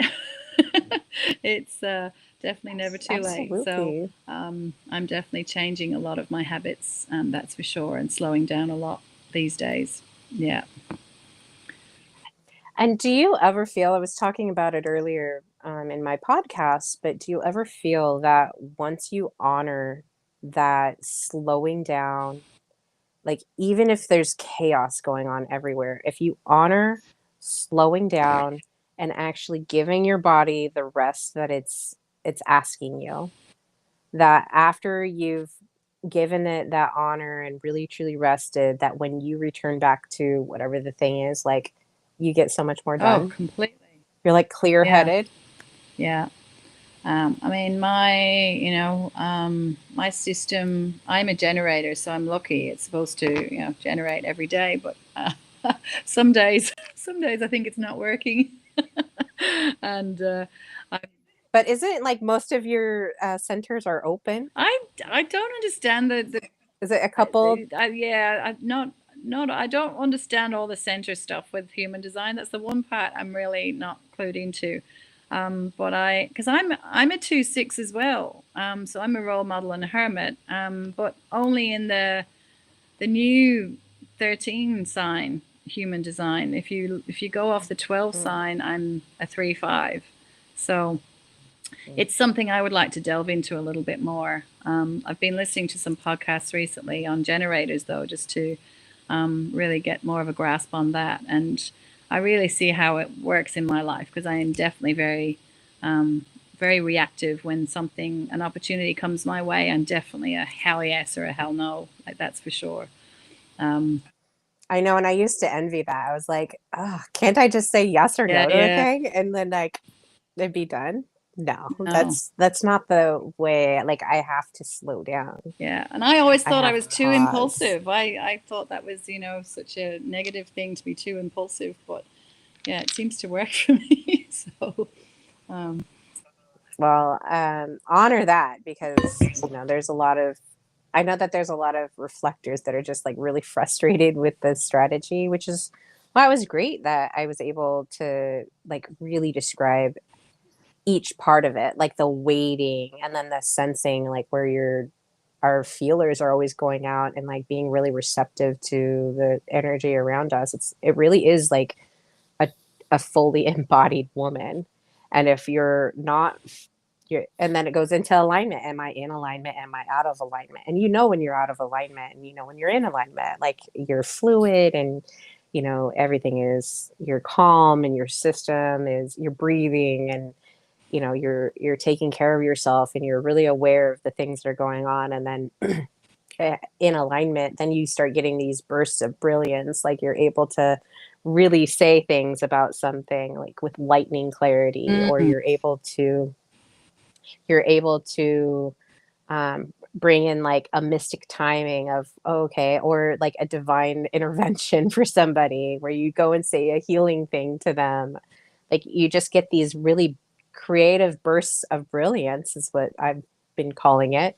It's definitely never too late. So Absolutely. I'm definitely changing a lot of my habits, that's for sure, and slowing down a lot these days. Yeah. And do you ever feel, I was talking about it earlier in my podcast, but do you ever feel that once you honor that slowing down, like even if there's chaos going on everywhere, if you honor slowing down and actually giving your body the rest that it's asking you, that after you've given it that honor and really truly rested, that when you return back to whatever the thing is, like you get so much more Oh, done. completely. You're like clear Yeah. headed. Yeah. I mean, my system, I'm a generator, so I'm lucky. It's supposed to, generate every day, but some days, some days I think it's not working. And I, But isn't like most of your centers are open? I don't understand Is it a couple? yeah, I don't understand all the center stuff with human design. That's the one part I'm really not clued into. But because I'm a 2/6 as well. So I'm a role model and a hermit. But only in the new 13 sign human design. If you go off the 12 Mm, sign, I'm a 3/5. So mm. it's something I would like to delve into a little bit more. I've been listening to some podcasts recently on generators, though, just to really get more of a grasp on that. And I really see how it works in my life because I am definitely very reactive when an opportunity comes my way. I'm definitely a hell yes or a hell no, like that's for sure. Um, I know, and I used to envy that. I was like, oh, can't I just say yes or yeah, no to a yeah, thing and then like it'd be done? No, no. that's not the way. Like I have to slow down. Yeah, and I always I thought I have was to too pause. impulsive. I thought that was, such a negative thing to be too impulsive, but yeah, it seems to work for me. So, um, Well, honor that because, there's a lot of, I know that there's a lot of reflectors that are just like really frustrated with the strategy, which is why it was great that I was able to like really describe each part of it, like the waiting and then the sensing, like where our feelers are always going out and like being really receptive to the energy around us. It really is like a, a fully embodied woman. And if you're not, and then it goes into alignment. Am I in alignment? Am I out of alignment? And when you're out of alignment and when you're in alignment, like you're fluid and, everything is, you're calm and your system is, you're breathing and, you're taking care of yourself and you're really aware of the things that are going on. And then in alignment, then you start getting these bursts of brilliance. Like you're able to really say things about something like with lightning clarity, or mm, you're able to bring in like a mystic timing of, oh, okay, or like a divine intervention for somebody where you go and say a healing thing to them. Like you just get these really creative bursts of brilliance, is what I've been calling it.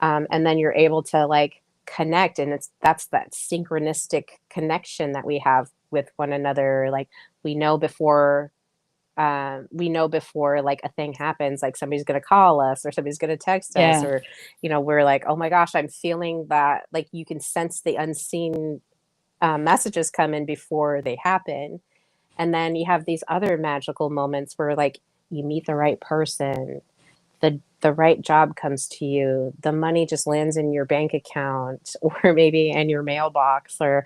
And then you're able to like connect, and that's that synchronistic connection that we have with one another. Like we know before like a thing happens, like somebody's going to call us or somebody's going to text us, yeah, or we're like, oh my gosh, I'm feeling that. Like you can sense the unseen messages come in before they happen. And then you have these other magical moments where like you meet the right person, the right job comes to you, the money just lands in your bank account or maybe in your mailbox, or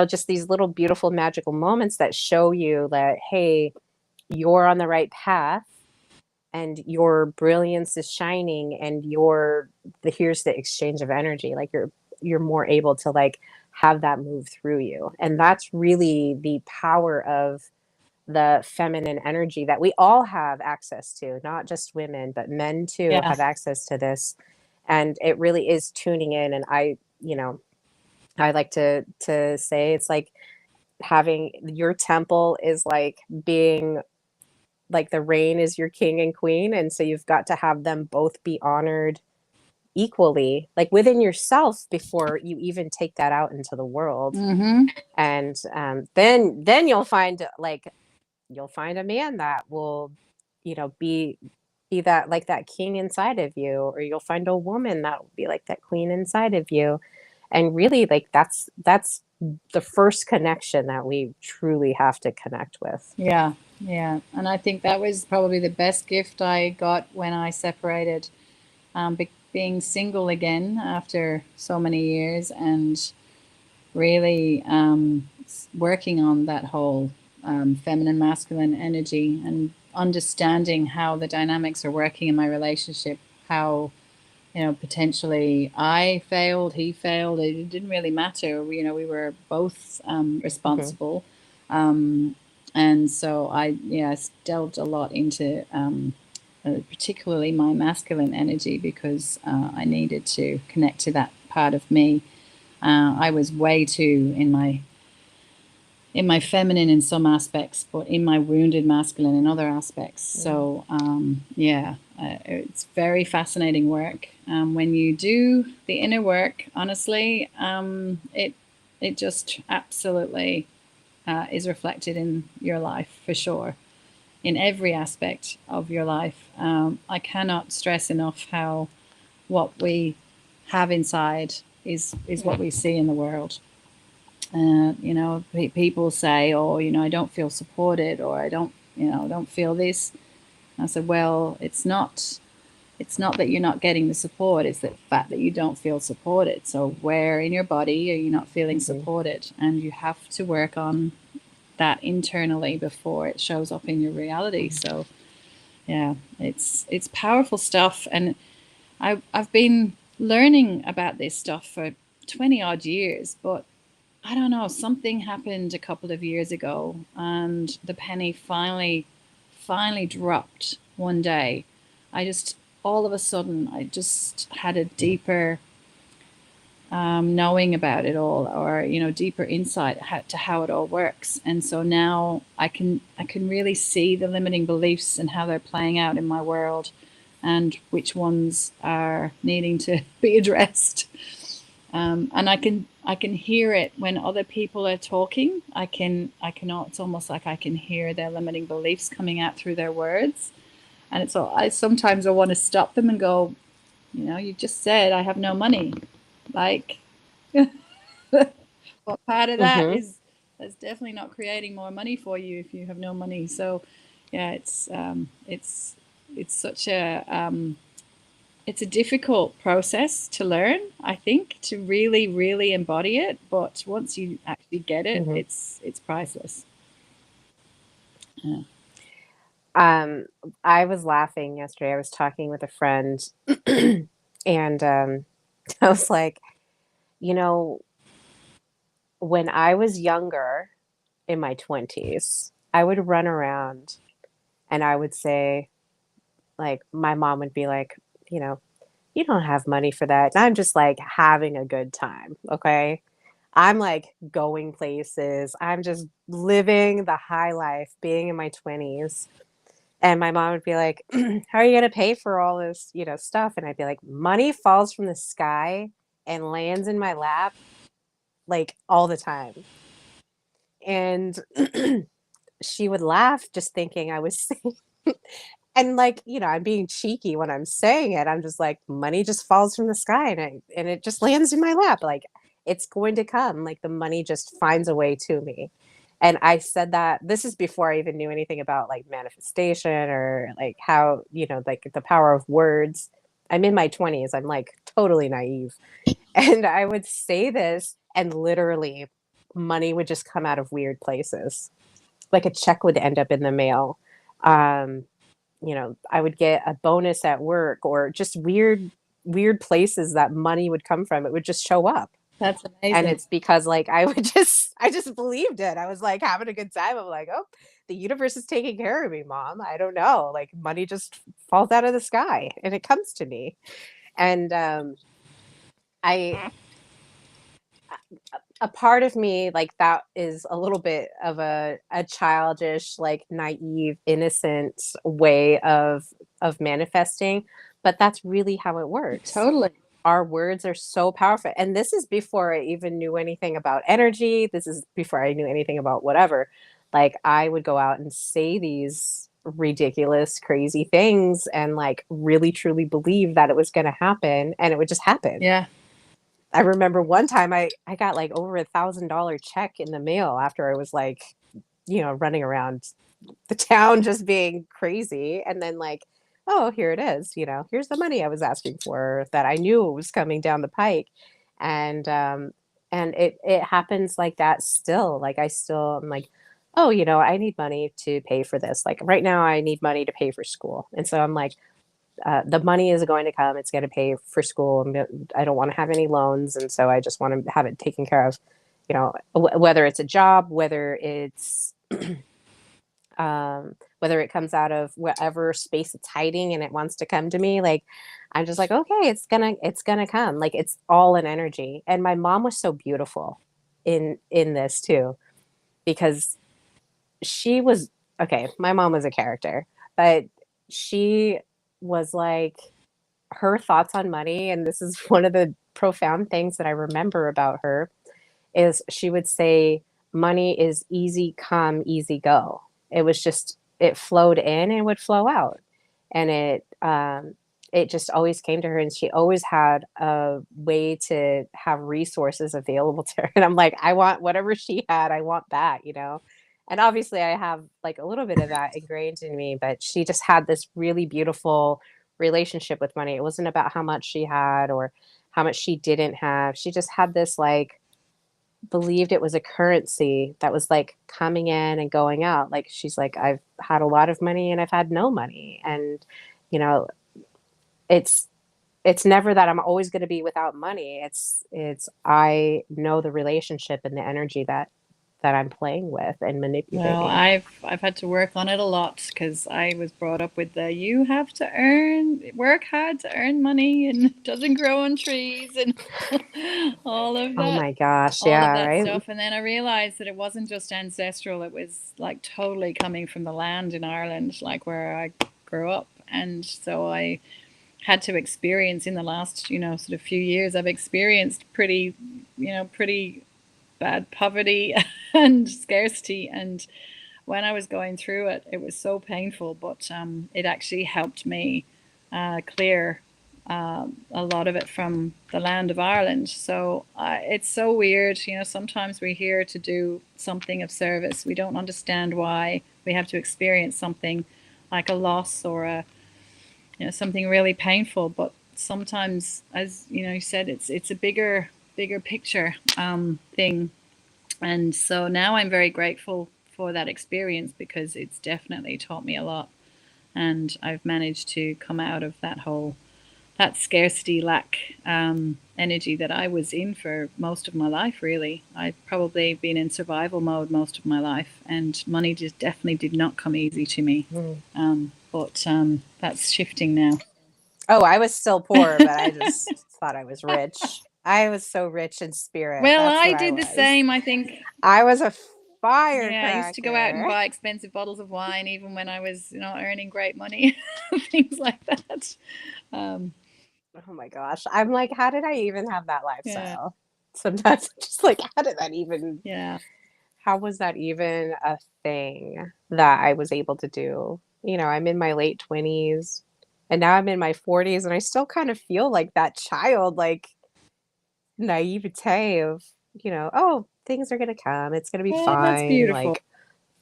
just these little beautiful magical moments that show you that, hey, you're on the right path and your brilliance is shining, and here's the exchange of energy. Like you're more able to like have that move through you. And that's really the power of the feminine energy that we all have access to, not just women, but men too yeah, have access to this. And it really is tuning in. And I like to say it's like having your temple is like being like the rain is your king and queen, and so you've got to have them both be honored equally, like within yourself, before you even take that out into the world. mm-hmm, And then you'll find a man that will be that, like that king inside of you, or you'll find a woman that will be like that queen inside of you. And really, like that's the first connection that we truly have to connect with. yeah, yeah. And I think that was probably the best gift I got when I separated. being single again after so many years and really working on that whole feminine masculine energy and understanding how the dynamics are working in my relationship, how potentially I failed, he failed. It didn't really matter. We were both Hmm. responsible. Um, and so I delved a lot into particularly my masculine energy because I needed to connect to that part of me. I was way too in my feminine in some aspects, but in my wounded masculine in other aspects. So yeah, it's very fascinating work. When you do the inner work, honestly, it just absolutely is reflected in your life for sure, in every aspect of your life. I cannot stress enough how what we have inside is what we see in the world. People say, "Oh, I don't feel supported," or "I don't feel this." And I said, "Well, it's not that you're not getting the support; it's the fact that you don't feel supported. So, where in your body are you not feeling Hmm. supported? And you have to work on that internally before it shows up in your reality." So, yeah, it's powerful stuff, and I've been learning about this stuff for 20 odd years, but I don't know, something happened a couple of years ago and the penny finally dropped one day. I just all of a sudden I just had a deeper knowing about it all, or deeper insight to how it all works. And so now I can really see the limiting beliefs and how they're playing out in my world, and which ones are needing to be addressed. And I can hear it when other people are talking. I can it's almost like I can hear their limiting beliefs coming out through their words. And it's all I sometimes I want to stop them and go, you just said I have no money. Like, what part of that Hmm. is that's definitely not creating more money for you if you have no money. So yeah, it's such a difficult process to learn, I think, to really, really embody it. But once you actually get it, Hmm. it's priceless. Yeah. Um, I was laughing yesterday. I was talking with a friend, and I was like, you know, when I was younger in my 20s, I would run around and I would say, like, my mom would be like, you know, you don't have money for that. And I'm just like having a good time. Okay. I'm like going places. I'm just living the high life, being in my 20s. And my mom would be like, how are you going to pay for all this, stuff? And I'd be like, money falls from the sky and lands in my lap like all the time. And she would laugh just thinking I was saying, and like, I'm being cheeky when I'm saying it. I'm just like, money just falls from the sky and it just lands in my lap. Like it's going to come. Like the money just finds a way to me. And I said that this is before I even knew anything about like manifestation or like how, like the power of words. I'm in my 20s. I'm like totally naive. And I would say this and literally money would just come out of weird places. Like a check would end up in the mail. Um, I would get a bonus at work or just weird places that money would come from. It would just show up. That's And amazing. it's because like I just believed it. I was like having a good time. I'm like, oh, the universe is taking care of me, mom. I don't know. Like money just falls out of the sky and it comes to me. And I a part of me like that is a little bit of a childish, like naive, innocent way of manifesting, but that's really how it works. Totally. Our words are so powerful. And this is before I even knew anything about energy. This is before I knew anything about whatever. Like I would go out and say these ridiculous, crazy things and like really truly believe that it was going to happen and it would just happen. Yeah. I remember one time I got like over $1,000 check in the mail after I was like, running around the town just being crazy. And then like oh, here it is. Here's the money I was asking for that I knew was coming down the pike. And it happens like that still. Like I'm like, oh, I need money to pay for this. Like right now, I need money to pay for school. And so I'm like, the money is going to come. It's going to pay for school. I don't want to have any loans, and so I just want to have it taken care of. Whether it's a job, whether it comes out of whatever space it's hiding and it wants to come to me, like I'm just like, okay, it's gonna come. Like it's all an energy. And my mom was so beautiful in this too, because she was okay. My mom was a character, but she was like, her thoughts on money, and this is one of the profound things that I remember about her, is she would say, money is easy come, easy go. It was just, it flowed in and would flow out. And it just always came to her, and she always had a way to have resources available to her. And I'm like, I want whatever she had, I want that. And obviously I have like a little bit of that ingrained in me, but she just had this really beautiful relationship with money. It wasn't about how much she had or how much she didn't have. She just had this like, believed it was a currency that was like coming in and going out. Like she's like, I've had a lot of money and I've had no money. And, you know, it's it's never that I'm always going to be without money. It's I know the relationship and the energy that I'm playing with and Well, manipulating. I've had to work on it a lot because I was brought up with the you have to work hard to earn money and it doesn't grow on trees and all of Oh that my gosh, all of yeah, that right? stuff. And then I realized that it wasn't just ancestral, it was like totally coming from the land in Ireland, like where I grew up. And so I had to experience in the last, sort of few years, I've experienced pretty bad poverty and scarcity. And when I was going through it, it was so painful, but it actually helped me clear a lot of it from the land of Ireland. So it's so weird. Sometimes we're here to do something of service. We don't understand why we have to experience something like a loss or something really painful. But sometimes, as you said, it's a bigger picture thing. And so now I'm very grateful for that experience because it's definitely taught me a lot. And I've managed to come out of that scarcity lack energy that I was in for most of my life, really. I've probably been in survival mode most of my life, and money just definitely did not come easy to me. Mm. But that's shifting now. Oh, I was still poor, but I just thought I was rich. I was so rich in spirit. Well, That's I who I did the was. same. I think, I was a yeah, I used to go out and firecracker. buy expensive bottles of wine even when I was, earning great money, things like that. Um, Oh my gosh. I'm like, how did I even have that yeah, lifestyle? Sometimes I'm just like, yeah. how was that even a thing that I was able to do? I'm in my late 20s and now I'm in my 40s and I still kind of feel like that child, like naivete of, oh, things are going to come. It's going to be Well, that's fine. beautiful. Like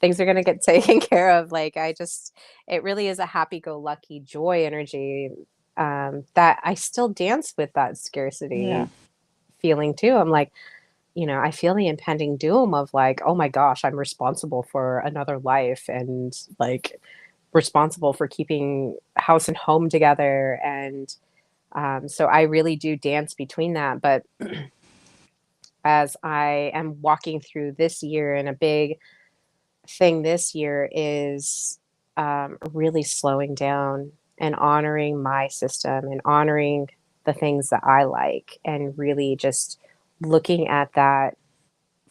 things are going to get taken care of. Like it really is a happy go lucky joy energy, that I still dance with that Yeah. scarcity feeling too. I'm like, I feel the impending doom of like, oh my gosh, I'm responsible for another life and like responsible for keeping house and home together. And so I really do dance between that. But as I am walking through this year, and a big thing this year is really slowing down and honoring my system and honoring the things that I like, and really just looking at that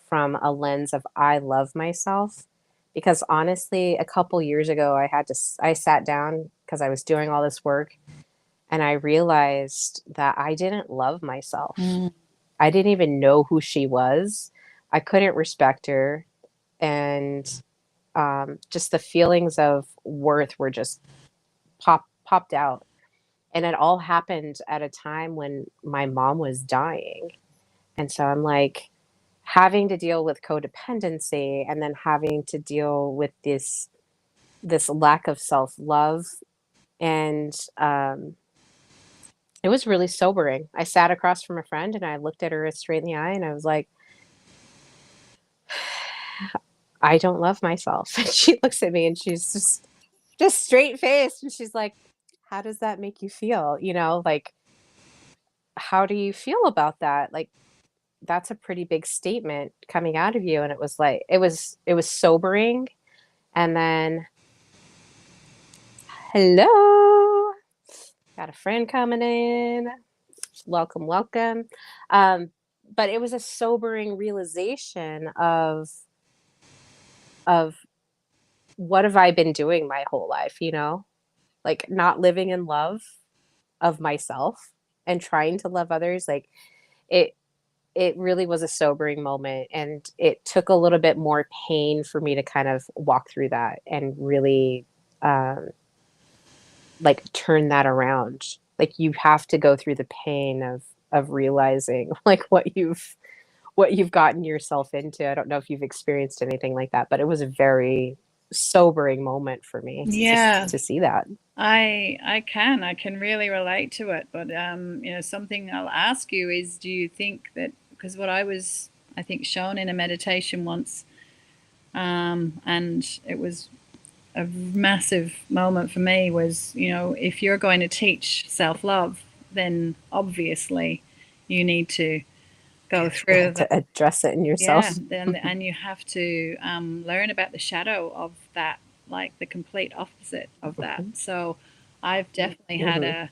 from a lens of I love myself. Because honestly, a couple years ago, I sat down because I was doing all this work and I realized that I didn't love myself. Mm. I didn't even know who she was. I couldn't respect her. And just the feelings of worth were just popped out. And it all happened at a time when my mom was dying. And so I'm like, having to deal with codependency and then having to deal with this lack of self-love And it was really sobering. I sat across from a friend and I looked at her straight in the eye and I was like, I don't love myself. And she looks at me and she's just straight faced and she's like, how does that make you feel? Like, how do you feel about that? Like, that's a pretty big statement coming out of you. And it was like, it was sobering. And then, hello, got a friend coming in. Welcome, welcome. Um, but it was a sobering realization of what have I been doing my whole life, like not living in love of myself and trying to love others. Like it it really was a sobering moment, and it took a little bit more pain for me to kind of walk through that and really um like turn that around. Like you have to go through the pain of realizing like what you've gotten yourself into. I don't know if you've experienced anything like that, but it was a very sobering moment for me Yeah, to see that. I can really relate to it. But something I'll ask you is, do you think that, because what I was, I think, shown in a meditation once, and it was a massive moment for me, was, if you're going to teach self love, then obviously you need to go through To the, address it in yeah, yourself. then, and you have to learn about the shadow of that, like the complete opposite of that. Hmm. So I've definitely had Hmm.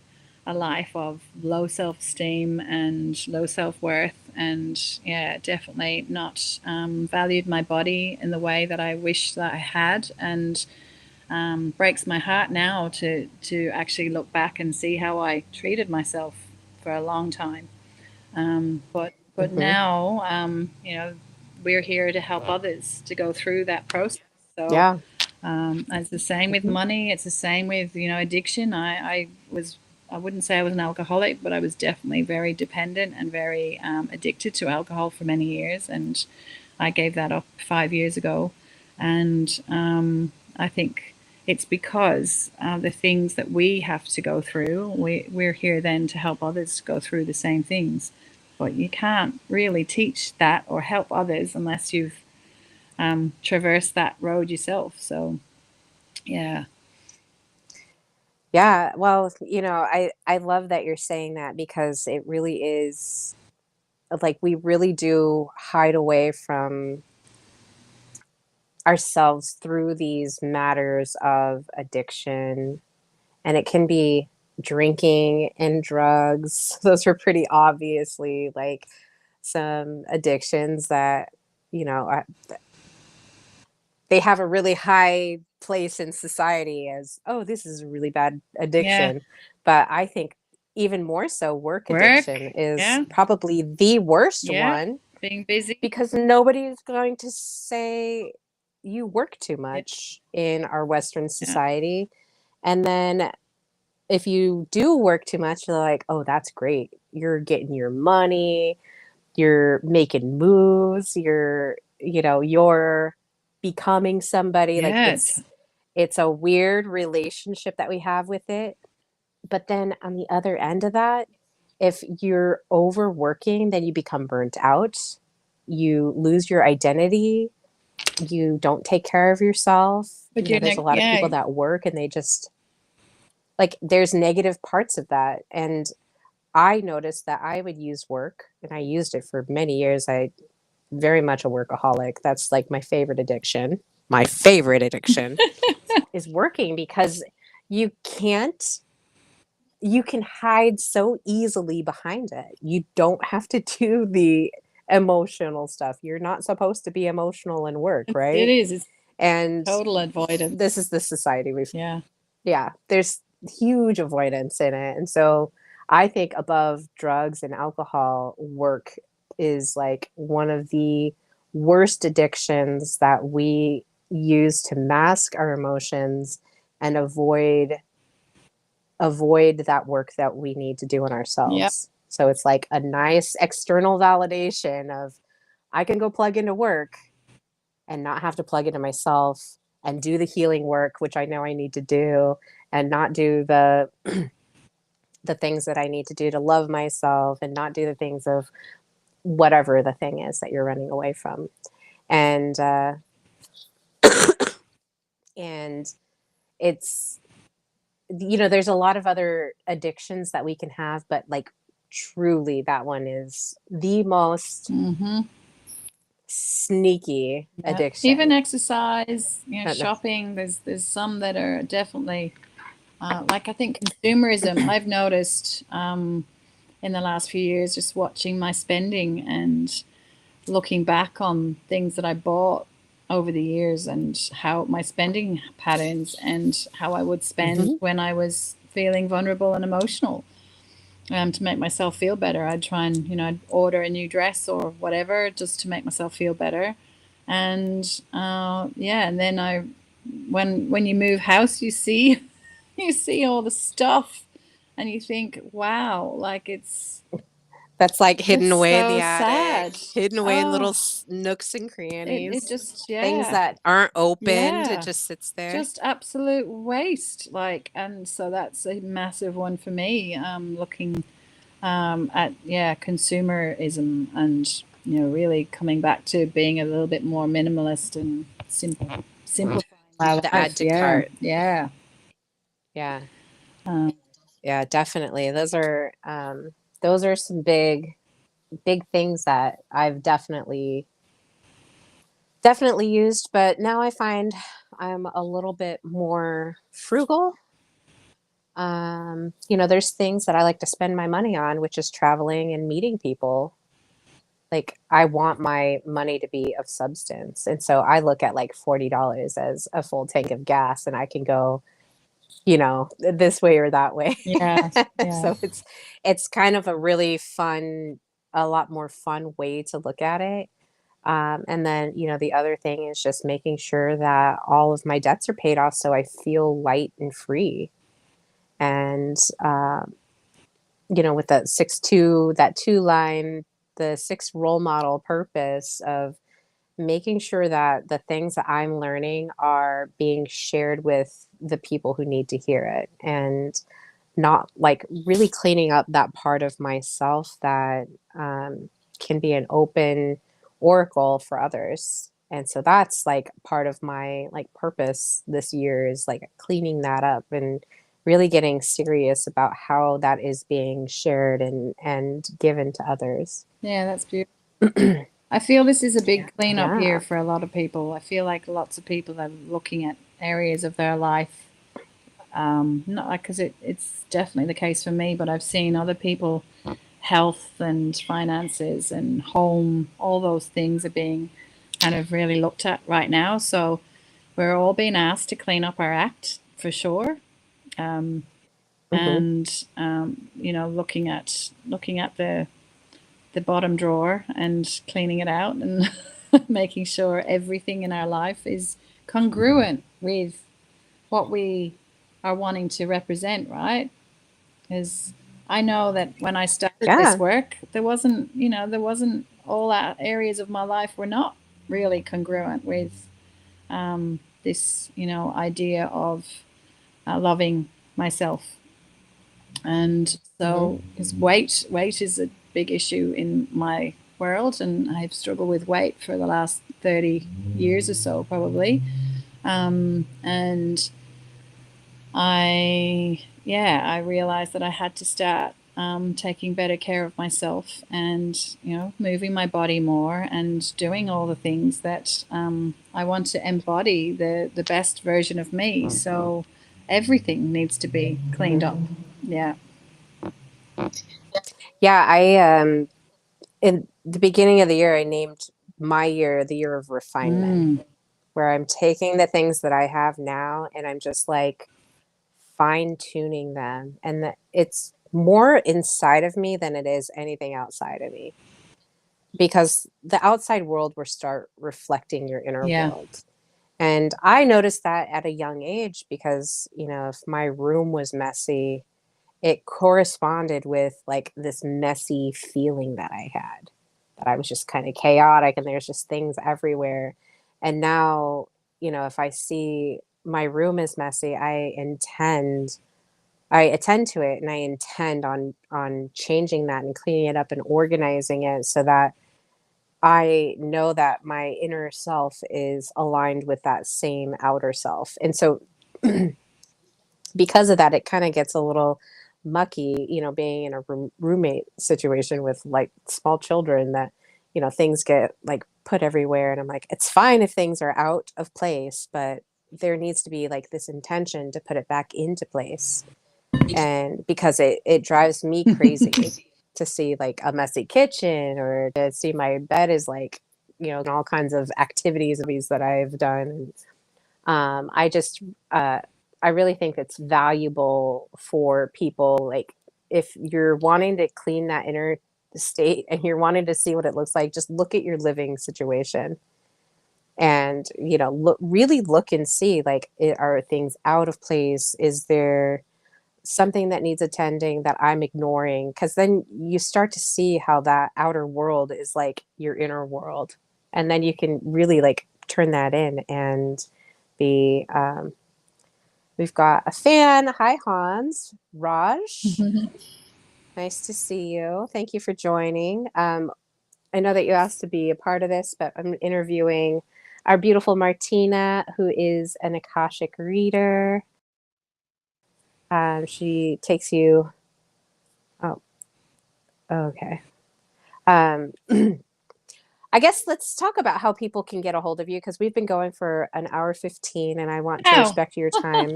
a life of low self esteem and low self worth, and yeah, definitely not valued my body in the way that I wish that I had, and breaks my heart now to actually look back and see how I treated myself for a long time. But Hmm. now, we're here to help others to go through that process. So Yeah. it's the same with Hmm. money. It's the same with addiction. I wouldn't say I was an alcoholic, but I was definitely very dependent and very addicted to alcohol for many years, and I gave that up 5 years ago. And I think it's because the things that we have to go through, we're here then to help others go through the same things. But you can't really teach that or help others unless you've traversed that road yourself. So, yeah. Yeah. Well, I love that you're saying that because it really is like we really do hide away from ourselves through these matters of addiction, and it can be drinking and drugs. Those are pretty obviously like some addictions that are, they have a really high place in society as, oh, this is a really bad Yeah. addiction. But I think even more so, work addiction Work. is Yeah. probably the worst Yeah. one Being busy. because nobody's going to say you work too Yeah. much in our Western Yeah. society. And then if you do work too much, they're like, oh, that's great. You're getting your money, you're making moves, you're becoming somebody. Like Yeah. it's a weird relationship that we have with it. But then on the other end of that, if you're overworking, then you become burnt out. You lose your identity. You don't take care of yourself. But you're There's a like, lot of yeah. people that work and they just like there's negative parts of that. And I noticed that I would use work and I used it for many years. I very much a workaholic. That's like my favorite addiction. My favorite addiction is working because you can't you can hide so easily behind it. You don't have to do the emotional stuff. You're not supposed to be emotional in work, It right? is. It's And total avoidance. this is the society we've, Yeah. yeah, there's huge avoidance in it. And so I think above drugs and alcohol, work is like one of the worst addictions that we use to mask our emotions and avoid that work that we need to do in Yeah. ourselves. So it's like a nice external validation of I can go plug into work and not have to plug into myself and do the healing work, which I know I need to do, and not do the things that I need to do to love myself, and not do the things of whatever the thing is that you're running away from. And and it's, there's a lot of other addictions that we can have, but like truly that one is the most Hmm. sneaky Yeah. Even addiction. exercise, Uh, no. shopping. There's some that are definitely like I think consumerism. I've noticed in the last few years, just watching my spending and looking back on things that I bought over the years and how my spending patterns and how I would spend Mhm. when I was feeling vulnerable and emotional. To make myself feel better, I'd try and I'd order a new dress or whatever just to make myself feel better. And yeah, and then when you move house, you see you see all the stuff, and you think, wow, like it's That's like hidden just away in the so attic, sad. hidden away in little Oh, nooks and it crannies, just, things yeah, that aren't opened. It yeah, just sits there. just absolute waste. Like, and so that's a massive one for me. Looking at, yeah, consumerism, and really coming back to being a little bit more minimalist and simplifying my The add life. to Yeah, cart. yeah. Yeah. Um, Yeah, definitely. Those are some big things that I've definitely used, but now I find I'm a little bit more frugal. There's things that I like to spend my money on, which is traveling and meeting people. Like I want my money to be of substance. And so I look at like $40 as a full tank of gas, and I can go, this way or that way. yeah, yeah, So it's kind of a really fun, a lot more fun way to look at it. And then, the other thing is just making sure that all of my debts are paid off so I feel light and free. And, with that 6-2, that two line, the six role model purpose of making sure that the things that I'm learning are being shared with the people who need to hear it, and not like really cleaning up that part of myself that can be an open oracle for others. And so that's like part of my like purpose this year, is like cleaning that up and really getting serious about how that is being shared and given to others. yeah. That's beautiful. I feel this is a big cleanup year Yeah. for a lot of people. I feel like lots of people are looking at areas of their life. Not like, because it's definitely the case for me, but I've seen other people, health and finances and home, all those things are being kind of really looked at right now. So we're all being asked to clean up our act for sure. Um, Hmm. and looking at the bottom drawer and cleaning it out and making sure everything in our life is congruent with what we are wanting to represent, right? Because I know that when I started this Yeah. work, there wasn't all areas of my life were not really congruent with this, idea of loving myself. And Hmm. so, because weight is a big issue in my world, and I've struggled with weight for the last 30 years or so, probably. And I realized that I had to start taking better care of myself, and moving my body more and doing all the things that I want to embody the best version of me. So everything needs to be cleaned up. Yeah. Yeah. In the beginning of the year, I named my year the year of refinement, Mm. where I'm taking the things that I have now and I'm just like fine tuning them. And that it's more inside of me than it is anything outside of me, because the outside world will start reflecting your inner Yeah. world. And I noticed that at a young age because, if my room was messy, it corresponded with like this messy feeling that I had, that I was just kind of chaotic and there's just things everywhere. And now, if I see my room is messy, I attend to it, and I intend on changing that and cleaning it up and organizing it so that I know that my inner self is aligned with that same outer self. And so because of that, it kind of gets a little mucky, being in a roommate situation with like small children that, things get like put everywhere. And I'm like, it's fine if things are out of place, but there needs to be like this intention to put it back into place. And because it drives me crazy to see like a messy kitchen or to see my bed is like, and all kinds of activities that I've done. I just, I really think it's valuable for people. Like, if you're wanting to clean that inner state and you're wanting to see what it looks like, just look at your living situation and, really look and see, like, are things out of place? Is there something that needs attending that I'm ignoring? Because then you start to see how that outer world is like your inner world. And then you can really like turn that in and be we've got a fan. Hi, Hans. Raj, nice to see you. Thank you for joining. I know that you asked to be a part of this, but I'm interviewing our beautiful Martina, who is an Akashic reader. She takes you. Oh, okay. Um, I guess let's talk about how people can get a hold of you, because we've been going for an hour 15 and I want to Wow. respect your time.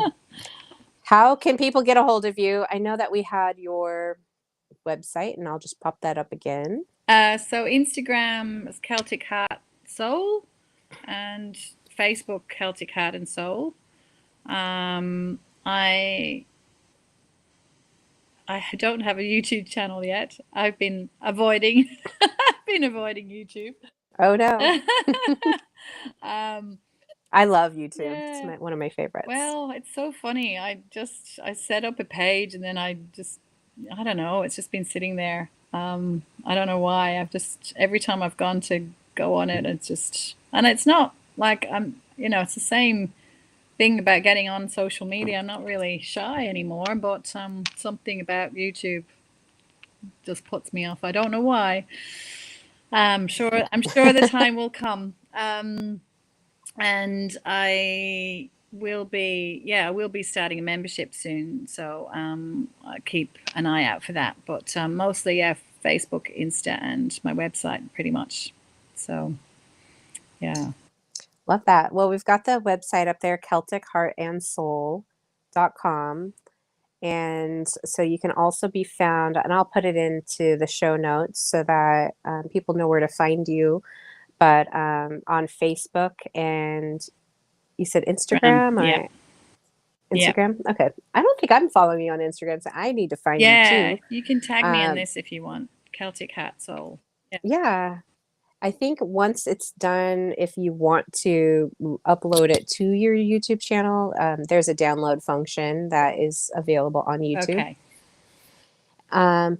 How can people get a hold of you? I know that we had your website, and I'll just pop that up again. So Instagram is Celtic Heart Soul, and Facebook Celtic Heart and Soul. I don't have a YouTube channel yet. I've been avoiding I've been avoiding YouTube. Oh no. um, I love YouTube. It's yeah. one of my favorites. Well, it's so funny. I set up a page and then I don't know, it's just been sitting there. I don't know why. I've just every time I've gone to go on it, it's just and it's not like it's the same thing about getting on social media. I'm not really shy anymore, but something about YouTube just puts me off. I don't know why. I'm sure the time will come. And I will be starting a membership soon. So I keep an eye out for that. But mostly, yeah, Facebook, Insta, and my website, pretty much. So yeah. Love that. Well, we've got the website up there, celticheartandsoul.com. And so you can also be found, and I'll put it into the show notes so that people know where to find you. But on Facebook, and you said Instagram Yeah. or Yeah. Instagram? Okay. I don't think I'm following you on Instagram, so I need to find you Yeah. too. You can tag me in Um, this if you want. Celtic Hat Soul. Yeah. yeah. I think once it's done, if you want to upload it to your YouTube channel, there's a download function that is available on YouTube. Okay.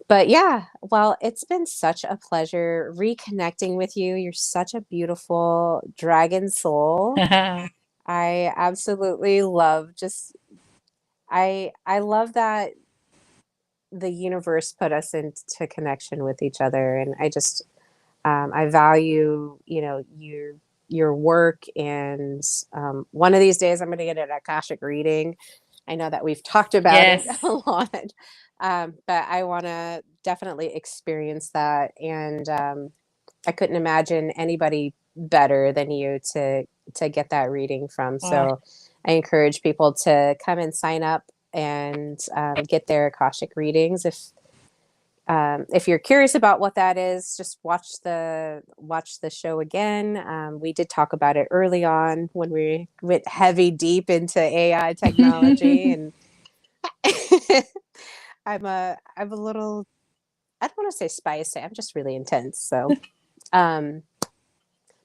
But yeah, well, it's been such a pleasure reconnecting with you. You're such a beautiful dragon soul. I absolutely love just I love that the universe put us into connection with each other, and I value, your work, and one of these days I'm going to get an Akashic reading. I know that we've talked about it a Yes. lot, but I want to definitely experience that, and I couldn't imagine anybody better than you to get that reading from. Oh, So I encourage people to come and sign up and get their Akashic readings. If you're curious about what that is, just watch the show again. We did talk about it early on when we went heavy deep into AI technology, and I'm a little, I don't want to say spicy. I'm just really intense. So, um,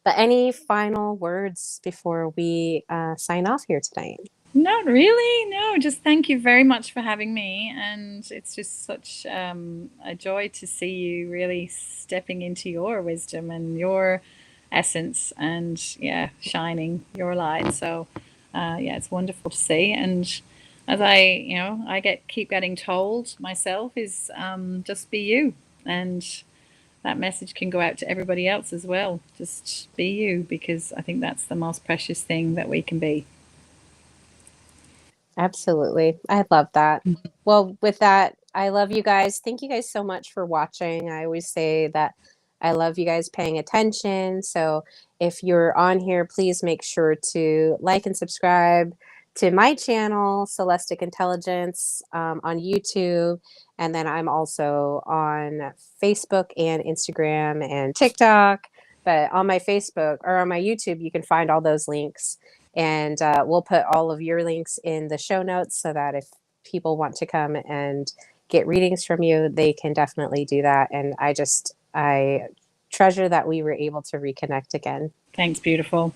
but any final words before we sign off here tonight? not really. No, just thank you very much for having me. And it's just such a joy to see you really stepping into your wisdom and your essence and, yeah, shining your light. So Yeah, it's wonderful to see. And as I keep getting told myself is just be you, and that message can go out to everybody else as well. Just be you, because I think that's the most precious thing that we can be. Absolutely. I love that. Well, with that, I love you guys. Thank you guys so much for watching. I always say that I love you guys paying attention. So if you're on here, please make sure to like and subscribe to my channel, Celestic Intelligence, on YouTube. And then I'm also on Facebook and Instagram and TikTok. But on my Facebook or on my YouTube, you can find all those links. And we'll put all of your links in the show notes so that if people want to come and get readings from you, they can definitely do that. And I treasure that we were able to reconnect again. Thanks, beautiful.